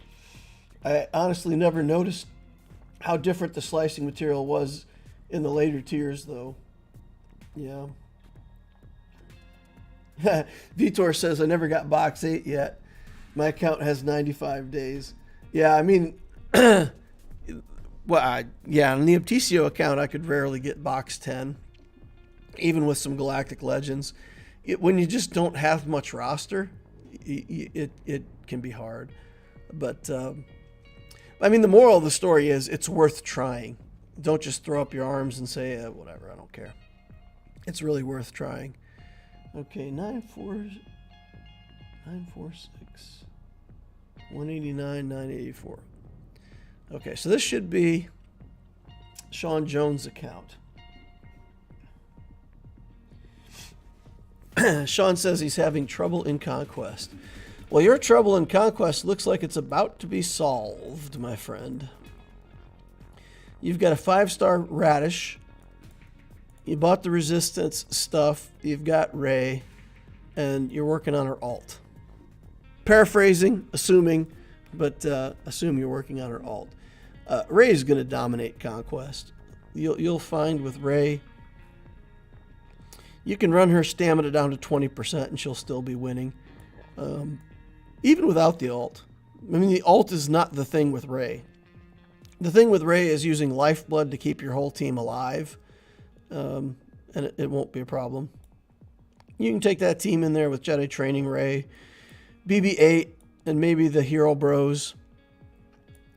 I honestly never noticed how different the slicing material was in the later tiers, though. Yeah. Vitor says, I never got box 8 yet. My account has 95 days. Yeah, I mean, well, yeah, on the Optisio account, I could rarely get box 10, even with some Galactic Legends. When you just don't have much roster, it can be hard. But, I mean, the moral of the story is it's worth trying. Don't just throw up your arms and say, whatever, I don't care. It's really worth trying. Okay, 946, 189, 984. Okay, so this should be Sean Jones' account. Sean says he's having trouble in Conquest. Well, your trouble in Conquest looks like it's about to be solved, my friend. You've got a 5-star Radish. You bought the Resistance stuff. You've got Rey. And you're working on her alt. Paraphrasing, assuming, but assume you're working on her alt. Rey is going to dominate Conquest. You'll find with Rey, you can run her stamina down to 20% and she'll still be winning. Even without the ult. I mean, the ult is not the thing with Rey. The thing with Rey is using lifeblood to keep your whole team alive. And it won't be a problem. You can take that team in there with Jedi Training Rey, BB-8, and maybe the Hero Bros.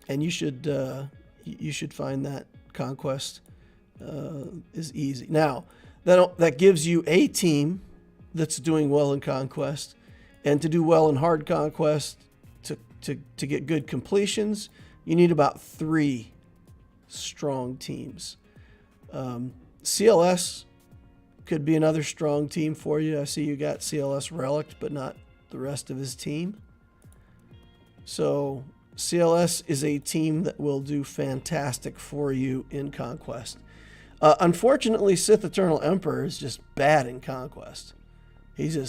And you should find that Conquest is easy. Now, that gives you a team that's doing well in Conquest. And to do well in hard Conquest, to get good completions, you need about 3 strong teams. CLS could be another strong team for you. I see you got CLS Relict, but not the rest of his team. So CLS is a team that will do fantastic for you in Conquest. Unfortunately, Sith Eternal Emperor is just bad in Conquest. He's a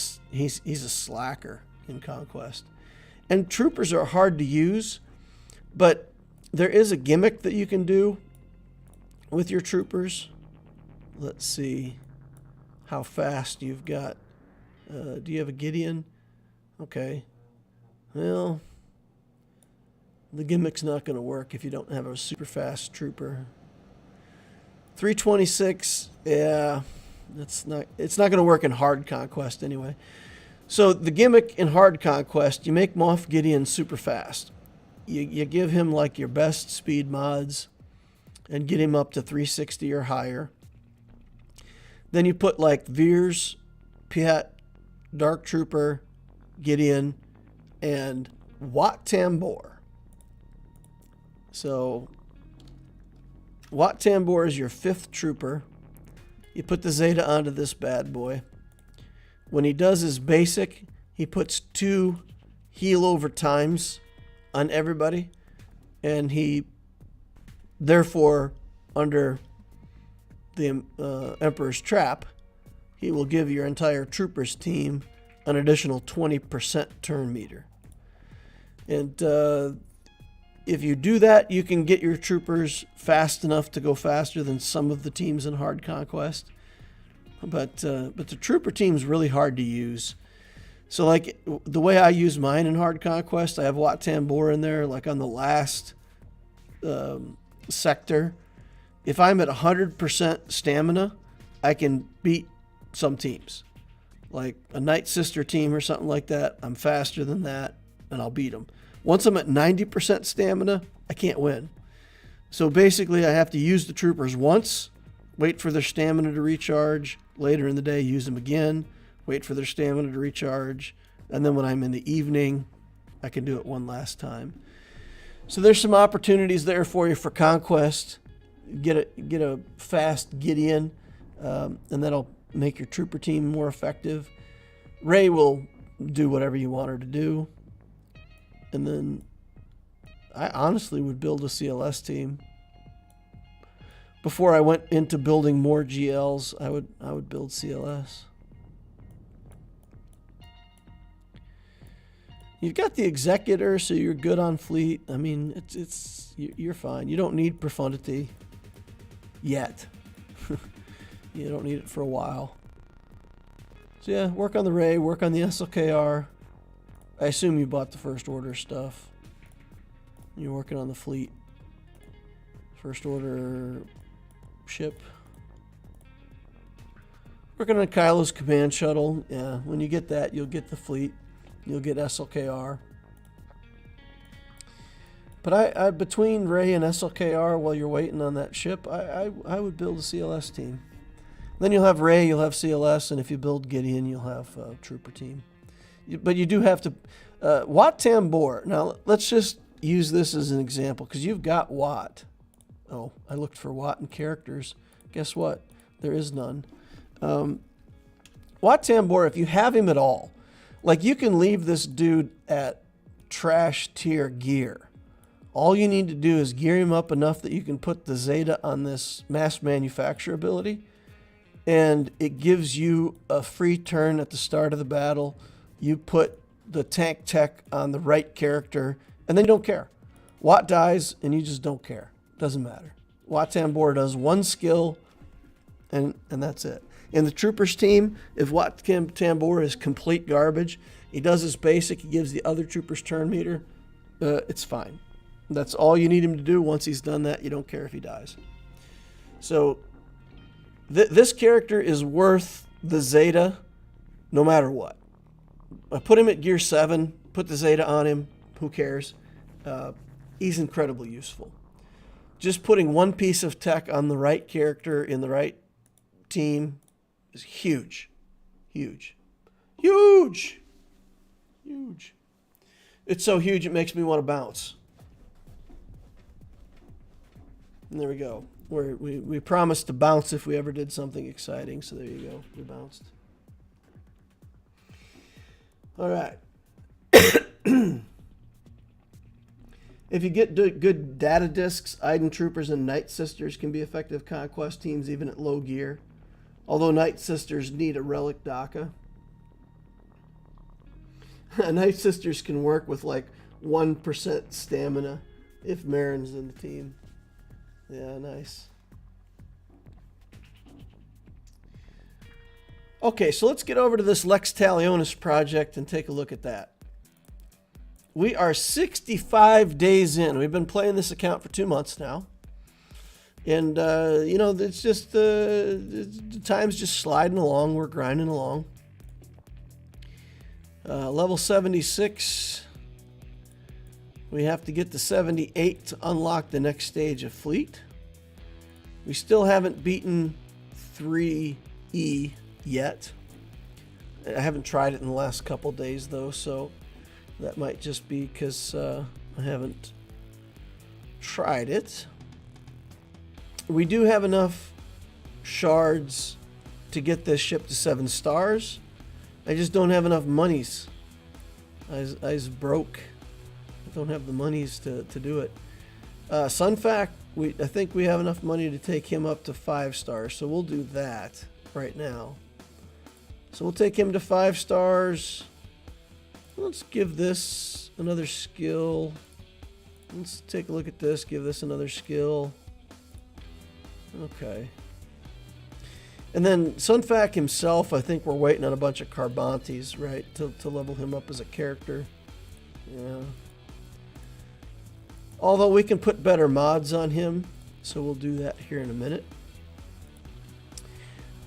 slacker in Conquest. And troopers are hard to use, but there is a gimmick that you can do with your troopers. Let's see how fast you've got. Do you have a Gideon? Okay. Well, the gimmick's not going to work if you don't have a super fast trooper. 326, yeah, it's not going to work in hard Conquest anyway. So the gimmick in hard Conquest, you make Moff Gideon super fast. You give him like your best speed mods and get him up to 360 or higher. Then you put like Veers, Piet, Dark Trooper, Gideon, and Wat Tambor. So Wat Tambor is your 5th trooper. You put the Zeta onto this bad boy. When he does his basic, he puts 2 heal over times on everybody, and he therefore, under the Emperor's Trap, he will give your entire troopers team an additional 20% turn meter. And if you do that, you can get your troopers fast enough to go faster than some of the teams in Hard Conquest. But the trooper team's really hard to use. So like the way I use mine in Hard Conquest, I have Wat Tambor in there, like on the last sector. If I'm at 100% stamina, I can beat some teams. Like a Night Sister team or something like that, I'm faster than that, and I'll beat them. Once I'm at 90% stamina, I can't win. So basically, I have to use the troopers once, wait for their stamina to recharge, later in the day, use them again, wait for their stamina to recharge, and then when I'm in the evening, I can do it one last time. So there's some opportunities there for you for Conquest. Get a fast Gideon, and that'll make your trooper team more effective. Rey will do whatever you want her to do. And then I honestly would build a CLS team. Before I went into building more GLs, I would build CLS. You've got the Executor, so you're good on fleet. I mean, you're fine. You don't need profundity yet. You don't need it for a while. So yeah, work on the Rey, work on the SLKR. I assume you bought the First Order stuff. You're working on the fleet. First Order ship. Working on Kylo's command shuttle. Yeah, when you get that, you'll get the fleet. You'll get SLKR. But I between Rey and SLKR, while you're waiting on that ship, I would build a CLS team. Then you'll have Rey, you'll have CLS, and if you build Gideon, you'll have a trooper team. But you do have to... Wat Tambor. Now, let's just use this as an example, because you've got Wat. Oh, I looked for Wat in characters. Guess what? There is none. Wat Tambor, if you have him at all, like you can leave this dude at trash tier gear. All you need to do is gear him up enough that you can put the Zeta on this mass manufacturability, and it gives you a free turn at the start of the battle. You put the tank tech on the right character, and then you don't care. Wat dies, and you just don't care. Doesn't matter. Wat Tambor does one skill, and that's it. In the troopers team, if Wat Tambor is complete garbage, he does his basic, he gives the other troopers turn meter, it's fine. That's all you need him to do. Once he's done that, you don't care if he dies. So this character is worth the Zeta no matter what. I put him at gear 7, put the Zeta on him, who cares? He's incredibly useful. Just putting one piece of tech on the right character in the right team is huge. Huge. Huge! Huge. It's so huge it makes me want to bounce. And there we go. We promised to bounce if we ever did something exciting, so there you go. We bounced. All right. If you get good data discs, Iden Troopers and Night Sisters can be effective conquest teams even at low gear. Although Night Sisters need a relic DACA. Night Sisters can work with like 1% stamina if Marin's in the team. Yeah, nice. Okay, so let's get over to this Lex Talionis project and take a look at that. We are 65 days in. We've been playing this account for 2 months now. And, you know, it's just, the time's just sliding along. We're grinding along. Level 76. We have to get to 78 to unlock the next stage of fleet. We still haven't beaten 3E yet. I haven't tried it in the last couple days, though, so That might just be because I haven't tried it. We do have enough shards to get this ship to 7 stars. I just don't have enough monies. I's broke. I don't have the monies to do it. Sunfac, I think we have enough money to take him up to 5 stars, so we'll do that right now. So we'll take him to 5 stars. Let's give this another skill. Let's take a look at this, give this another skill. Okay. And then Sunfac himself, I think we're waiting on a bunch of Carbantes, right, to level him up as a character. Yeah. Although we can put better mods on him, so we'll do that here in a minute.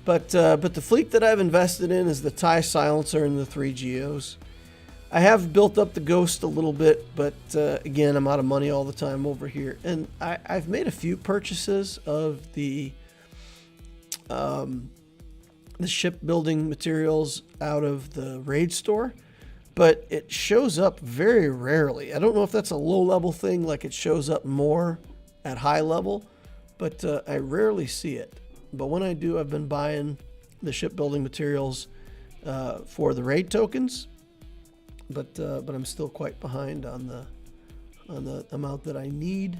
But the fleet that I've invested in is the TIE Silencer and the 3 Geos. I have built up the Ghost a little bit, but again, I'm out of money all the time over here. And I've made a few purchases of the shipbuilding materials out of the raid store, but it shows up very rarely. I don't know if that's a low-level thing, like it shows up more at high level, but I rarely see it. But when I do, I've been buying the shipbuilding materials for the raid tokens, but I'm still quite behind on the amount that I need.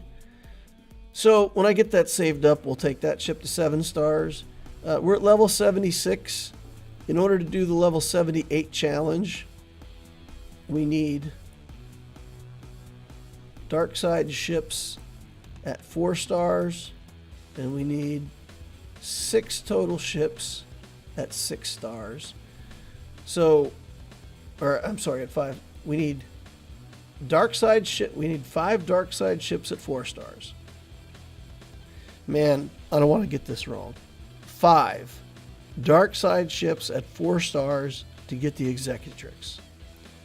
So when I get that saved up, we'll take that ship to 7 stars. We're at level 76. In order to do the level 78 challenge, we need dark side ships at 4 stars, and we need 6 total ships at 6 stars. So, or I'm sorry, at 5. We need dark side ship. We need 5 dark side ships at 4 stars. Man, I don't want to get this wrong. 5 dark side ships at 4 stars to get the Executrix.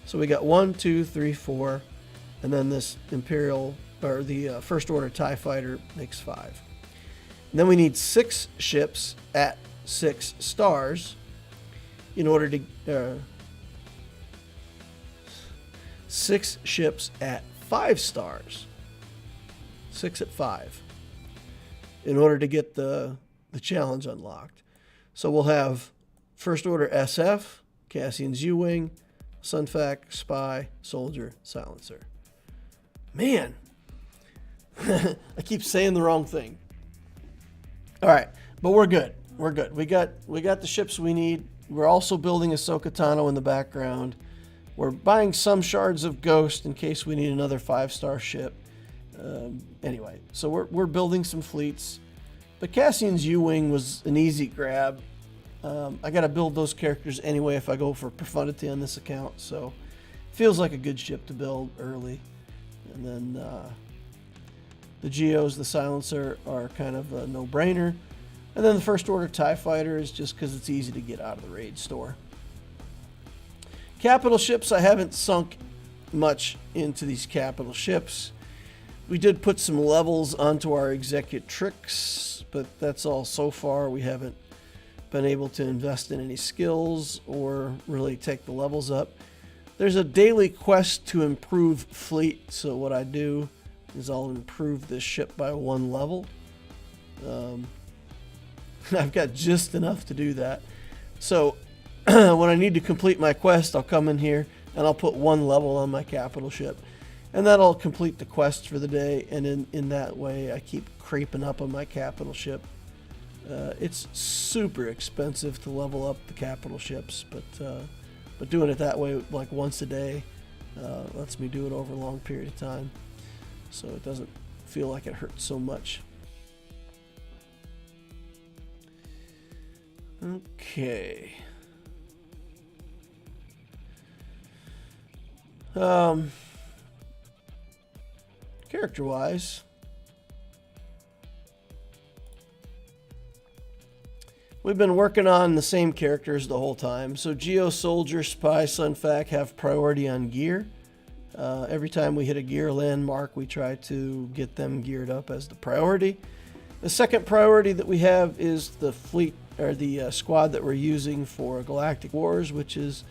So we got 1, 2, 3, 4, and then this Imperial, or the First Order TIE Fighter makes 5. And then we need 6 ships at 6 stars in order to 6 ships at 5 stars. 6 at 5 in order to get the challenge unlocked. So we'll have First Order SF, Cassian's U-Wing, Sunfac, Spy, Soldier, Silencer. Man, I keep saying the wrong thing. All right, but we're good. We're good. We got the ships we need. We're also building Ahsoka Tano in the background. We're buying some shards of Ghost in case we need another 5-star ship. Anyway, so we're building some fleets. But Cassian's U-Wing was an easy grab. I got to build those characters anyway if I go for profundity on this account. So feels like a good ship to build early. And then the Geos, the Silencer are kind of a no-brainer. And then the First Order TIE Fighter is just because it's easy to get out of the raid store. Capital ships, I haven't sunk much into these capital ships. We did put some levels onto our Executrix, but that's all so far. We haven't been able to invest in any skills or really take the levels up. There's a daily quest to improve fleet, so what I do is I'll improve this ship by 1 level. I've got just enough to do that. So when I need to complete my quest, I'll come in here and I'll put 1 level on my capital ship. And that'll complete the quest for the day, and in that way I keep creeping up on my capital ship. It's super expensive to level up the capital ships, but doing it that way, like once a day, lets me do it over a long period of time, so it doesn't feel like it hurts so much. Okay. Character-wise, we've been working on the same characters the whole time. So Geo, Soldier, Spy, Sunfac have priority on gear. Every time we hit a gear landmark, we try to get them geared up as the priority. The second priority that we have is the fleet, or the squad that we're using for Galactic Wars, which is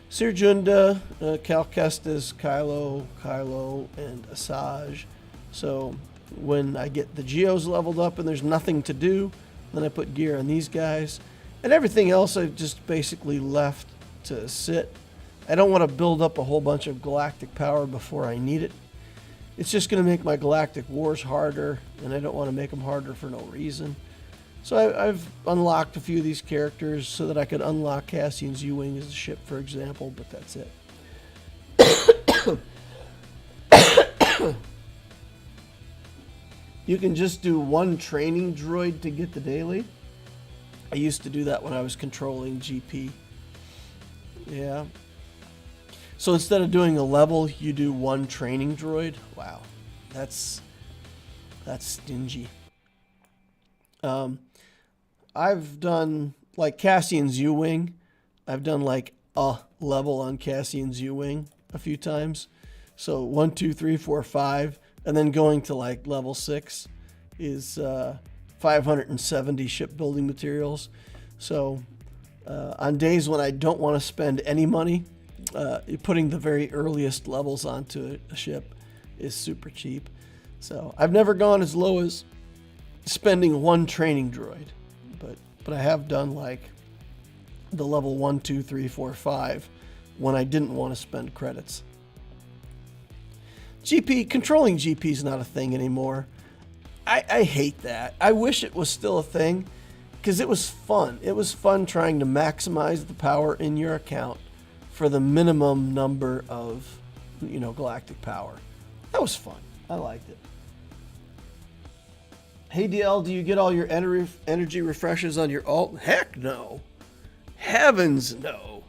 Sirjunda, Cal Kestis, Kylo, and Asajj. So when I get the Geos leveled up and there's nothing to do, then I put gear on these guys. And everything else I've just basically left to sit. I don't want to build up a whole bunch of galactic power before I need it. It's just going to make my galactic wars harder, and I don't want to make them harder for no reason. So I've unlocked a few of these characters so that I could unlock Cassian's U-Wing as a ship, for example, but that's it. You can just do one training droid to get the daily. I used to do that when I was controlling GP. Yeah. So instead of doing a level, you do one training droid. Wow. That's stingy. I've done, like, Cassian's U-Wing. I've done, like, a level on Cassian's U-Wing a few times. So 1, 2, 3, 4, 5. And then going to, like, level 6 is 570 shipbuilding materials. So on days when I don't want to spend any money, putting the very earliest levels onto a ship is super cheap. So I've never gone as low as spending one training droid, but I have done like the level 1, 2, 3, 4, 5 when I didn't want to spend credits. Controlling GP is not a thing anymore. I hate that. I wish it was still a thing because it was fun. It was fun trying to maximize the power in your account for the minimum number of, galactic power. That was fun. I liked it. Hey DL, do you get all your energy refreshes on your alt? Heck no. Heavens no.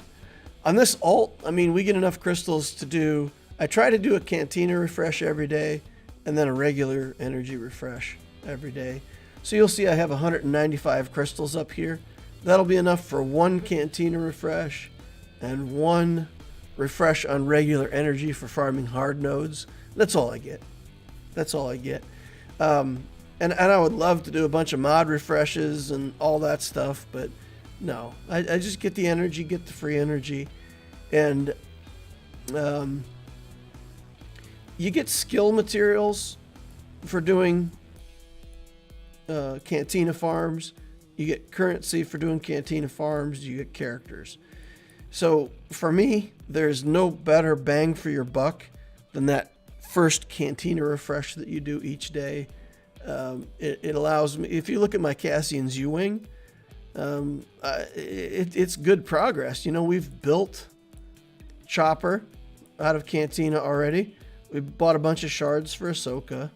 On this alt, we get enough crystals to do... I try to do a Cantina refresh every day and then a regular energy refresh every day. So you'll see I have 195 crystals up here. That'll be enough for one Cantina refresh and one refresh on regular energy for farming hard nodes. That's all I get. That's all I get. And I would love to do a bunch of mod refreshes and all that stuff, but no. I just get the energy, get the free energy. And you get skill materials for doing Cantina farms. You get currency for doing Cantina farms. You get characters. So for me, there's no better bang for your buck than that first Cantina refresh that you do each day. It allows me, if you look at my Cassian's U-Wing, it's good progress. We've built Chopper out of Cantina already. We bought a bunch of shards for Ahsoka.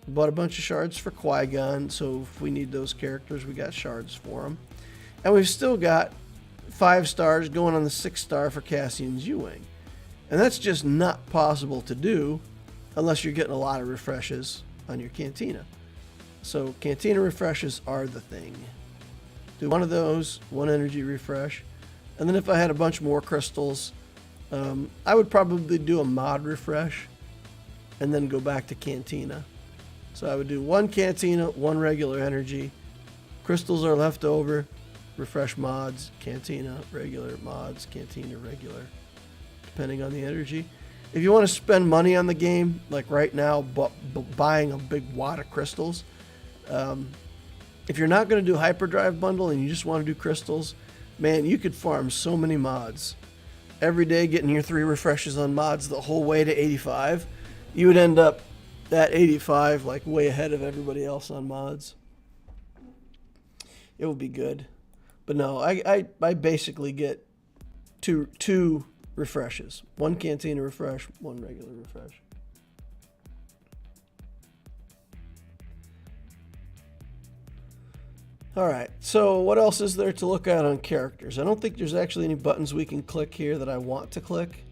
We bought a bunch of shards for Qui-Gon, so if we need those characters, we got shards for them. And we've still got 5 stars going on the 6th star for Cassian's U-Wing. And that's just not possible to do unless you're getting a lot of refreshes on your Cantina. So Cantina refreshes are the thing. Do one of those, one energy refresh. And then if I had a bunch more crystals, I would probably do a mod refresh and then go back to Cantina. So I would do one Cantina, one regular energy. Crystals are left over. Refresh mods, Cantina, regular mods, Cantina, regular, depending on the energy. If you want to spend money on the game, like right now, buying a big wad of crystals, if you're not going to do hyperdrive bundle and you just want to do crystals, man, you could farm so many mods. Every day getting your 3 refreshes on mods the whole way to 85. You would end up at 85, like way ahead of everybody else on mods. It would be good. But no, I basically get two refreshes. One Cantina refresh, one regular refresh. Alright, so what else is there to look at on characters? I don't think there's actually any buttons we can click here that I want to click.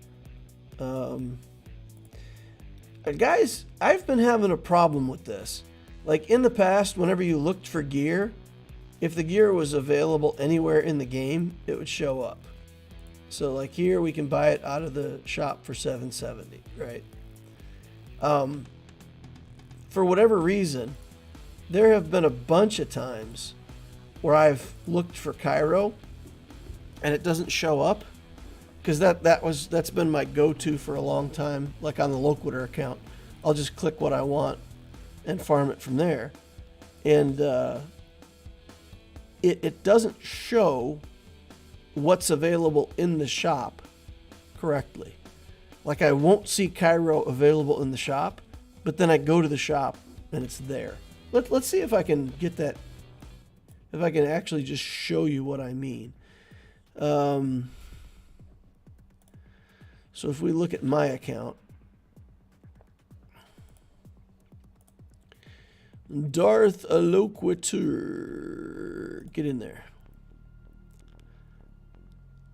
Guys, I've been having a problem with this. Like in the past, whenever you looked for gear, if the gear was available anywhere in the game, it would show up. So like here, we can buy it out of the shop for $7.70, right? For whatever reason, there have been a bunch of times where I've looked for Cairo and it doesn't show up because that's been my go-to for a long time. Like on the Loquitur account, I'll just click what I want and farm it from there, and it doesn't show what's available in the shop correctly. Like I won't see Cairo available in the shop, but then I go to the shop and it's there. Let's see if I can get that, if I can actually just show you what I mean. So if we look at my account, Darth Loquitur, get in there.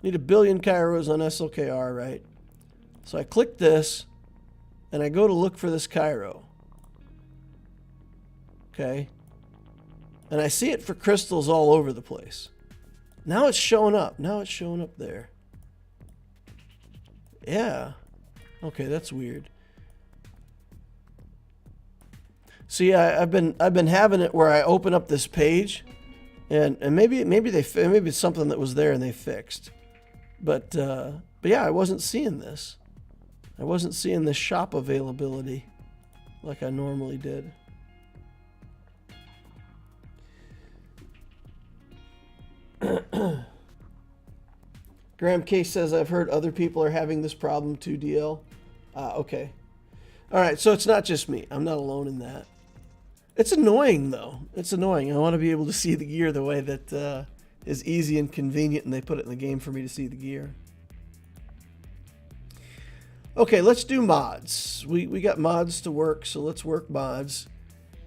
Need 1 billion Kairos on SLKR, right? So I click this, and I go to look for this Cairo. Okay? And I see it for crystals all over the place. Now it's showing up. Now it's showing up there. Yeah. Okay, that's weird. See, I've been having it where I open up this page, and maybe it's something that was there and they fixed. But yeah, I wasn't seeing this. I wasn't seeing this shop availability like I normally did. Graham Case says, I've heard other people are having this problem too, DL. Okay. All right, so it's not just me. I'm not alone in that. It's annoying, though. It's annoying. I want to be able to see the gear the way that is easy and convenient, and they put it in the game for me to see the gear. Okay, let's do mods. We got mods to work, so let's work mods.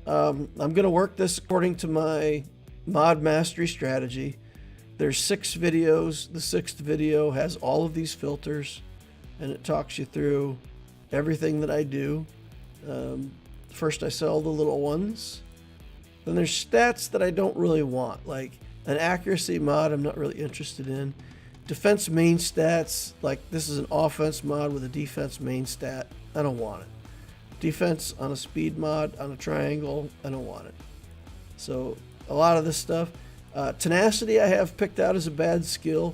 I'm going to work this according to my mod mastery strategy. There's 6 videos. The 6th video has all of these filters, and it talks you through everything that I do. First, I sell the little ones. Then there's stats that I don't really want, like an accuracy mod I'm not really interested in. Defense main stats, like this is an offense mod with a defense main stat. I don't want it. Defense on a speed mod, on a triangle, I don't want it. So a lot of this stuff. Tenacity I have picked out as a bad skill,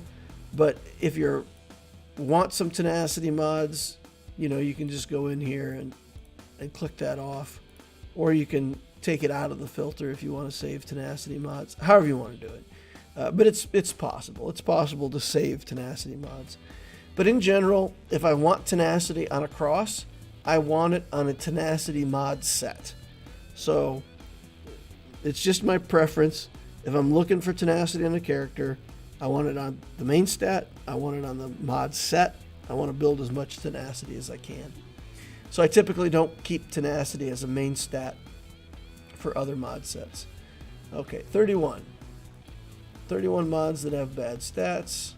but if you want some tenacity mods, you know, you can just go in here and click that off, or you can take it out of the filter if you want to save tenacity mods, however you want to do it. But it's possible. It's possible to save tenacity mods. But in general, if I want tenacity on a cross, I want it on a tenacity mod set. So it's just my preference. If I'm looking for tenacity on a character, I want it on the main stat. I want it on the mod set. I want to build as much tenacity as I can. So I typically don't keep tenacity as a main stat for other mod sets. Okay, 31. 31 mods that have bad stats.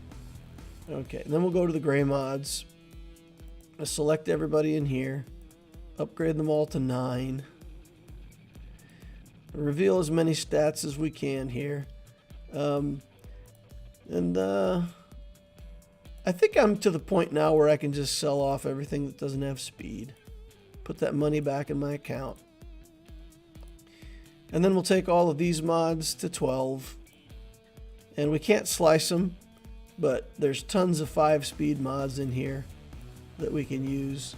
Okay, and then we'll go to the gray mods. I'll select everybody in here. Upgrade them all to 9. Reveal as many stats as we can here. I think I'm to the point now where I can just sell off everything that doesn't have speed. Put that money back in my account. And then we'll take all of these mods to 12. And we can't slice them, but there's tons of 5-speed mods in here that we can use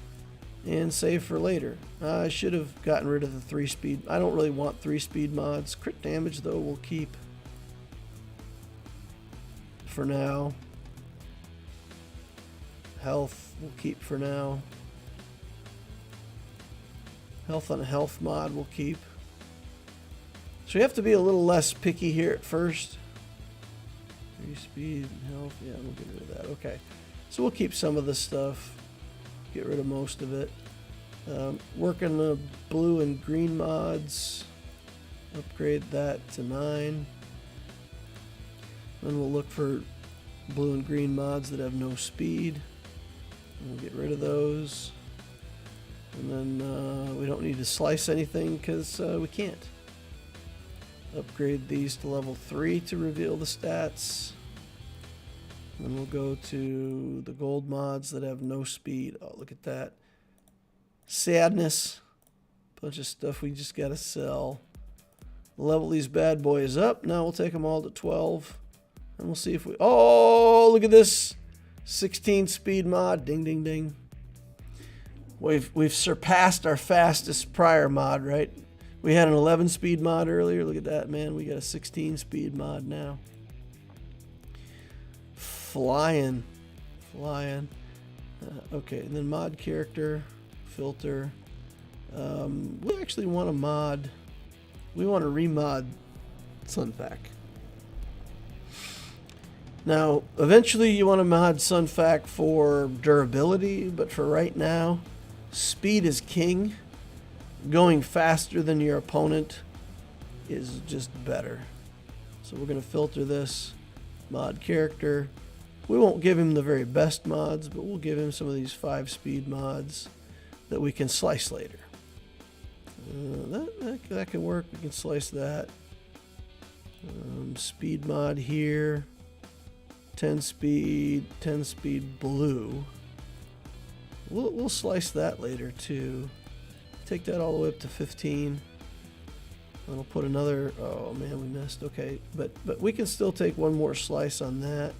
and save for later. I should have gotten rid of the 3-speed. I don't really want 3-speed mods. Crit damage, though, we'll keep for now. Health we'll keep for now. Health on a health mod we'll keep. So we have to be a little less picky here at first. 3 speed and health, yeah, we'll get rid of that. Okay, so we'll keep some of this stuff, get rid of most of it. Work on the blue and green mods, upgrade that to 9. Then we'll look for blue and green mods that have no speed. We'll get rid of those. And then we don't need to slice anything because we can't. Upgrade these to level 3 to reveal the stats. Then we'll go to the gold mods that have no speed. Oh, look at that. Sadness. Bunch of stuff we just got to sell. Level these bad boys up. Now we'll take them all to 12. And we'll see if we... Oh, look at this. 16 speed mod, ding ding ding. We've surpassed our fastest prior mod, right? We had an 11 speed mod earlier. Look at that, man. We got a 16 speed mod now. Flying. Okay, and then mod character, filter. We actually want to mod. We want to remod Sunfac. Now, eventually you want to mod Sunfac for durability, but for right now, speed is king. Going faster than your opponent is just better. So we're going to filter this. Mod character. We won't give him the very best mods, but we'll give him some of these 5-speed mods that we can slice later. That can work. We can slice that. Speed mod here. 10 speed blue. We'll slice that later too. Take that all the way up to 15. And I'll put another. Oh man, we missed. Okay, but we can still take one more slice on that.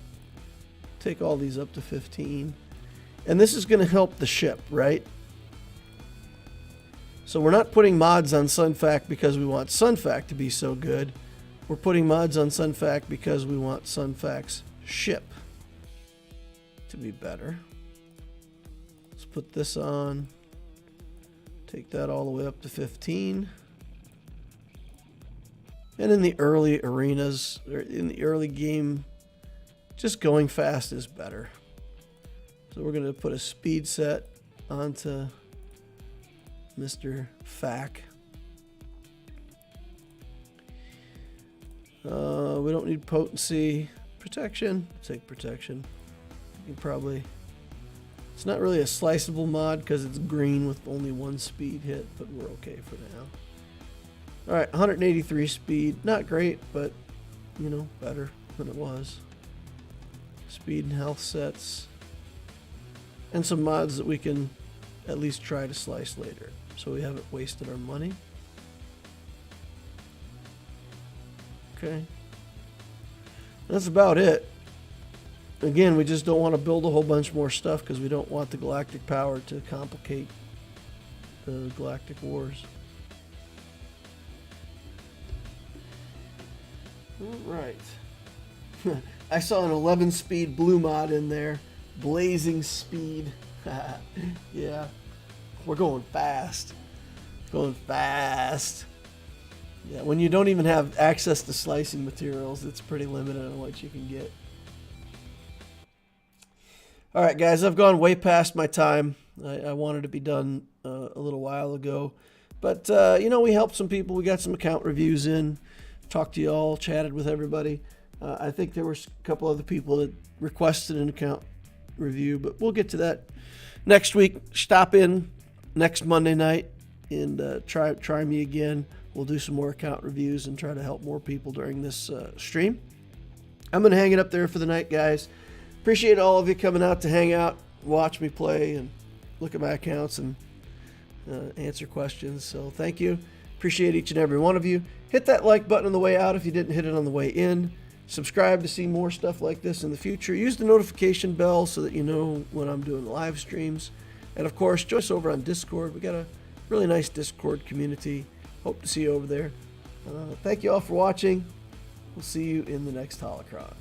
Take all these up to 15, and this is going to help the ship, right? So we're not putting mods on Sunfac because we want Sunfac to be so good. We're putting mods on Sunfac because we want Sunfac's ship to be better. Let's put this on. Take that all the way up to 15. And in the early arenas, or in the early game, just going fast is better. So we're going to put a speed set onto Mr. Fac. We don't need potency. Protection. Take protection. You can probably... It's not really a sliceable mod because it's green with only 1 speed hit, but we're okay for now. Alright, 183 speed. Not great, but, you know, better than it was. Speed and health sets. And some mods that we can at least try to slice later, so we haven't wasted our money. Okay. That's about it. Again, we just don't want to build a whole bunch more stuff because we don't want the galactic power to complicate the galactic wars. Alright. I saw an 11 speed blue mod in there. Blazing speed. Yeah. We're going fast. Going fast. Yeah, when you don't even have access to slicing materials, it's pretty limited on what you can get. Alright guys, I've gone way past my time. I wanted to be done a little while ago. But, you know, we helped some people. We got some account reviews in. Talked to y'all, chatted with everybody. I think there were a couple other people that requested an account review, but we'll get to that next week. Stop in next Monday night and try me again. We'll do some more account reviews and try to help more people during this stream. I'm going to hang it up there for the night, guys. Appreciate all of you coming out to hang out, watch me play, and look at my accounts and answer questions. So thank you. Appreciate each and every one of you. Hit that like button on the way out if you didn't hit it on the way in. Subscribe to see more stuff like this in the future. Use the notification bell so that you know when I'm doing live streams. And of course, join us over on Discord. We got a really nice Discord community. Hope to see you over there. Thank you all for watching. We'll see you in the next Holocron.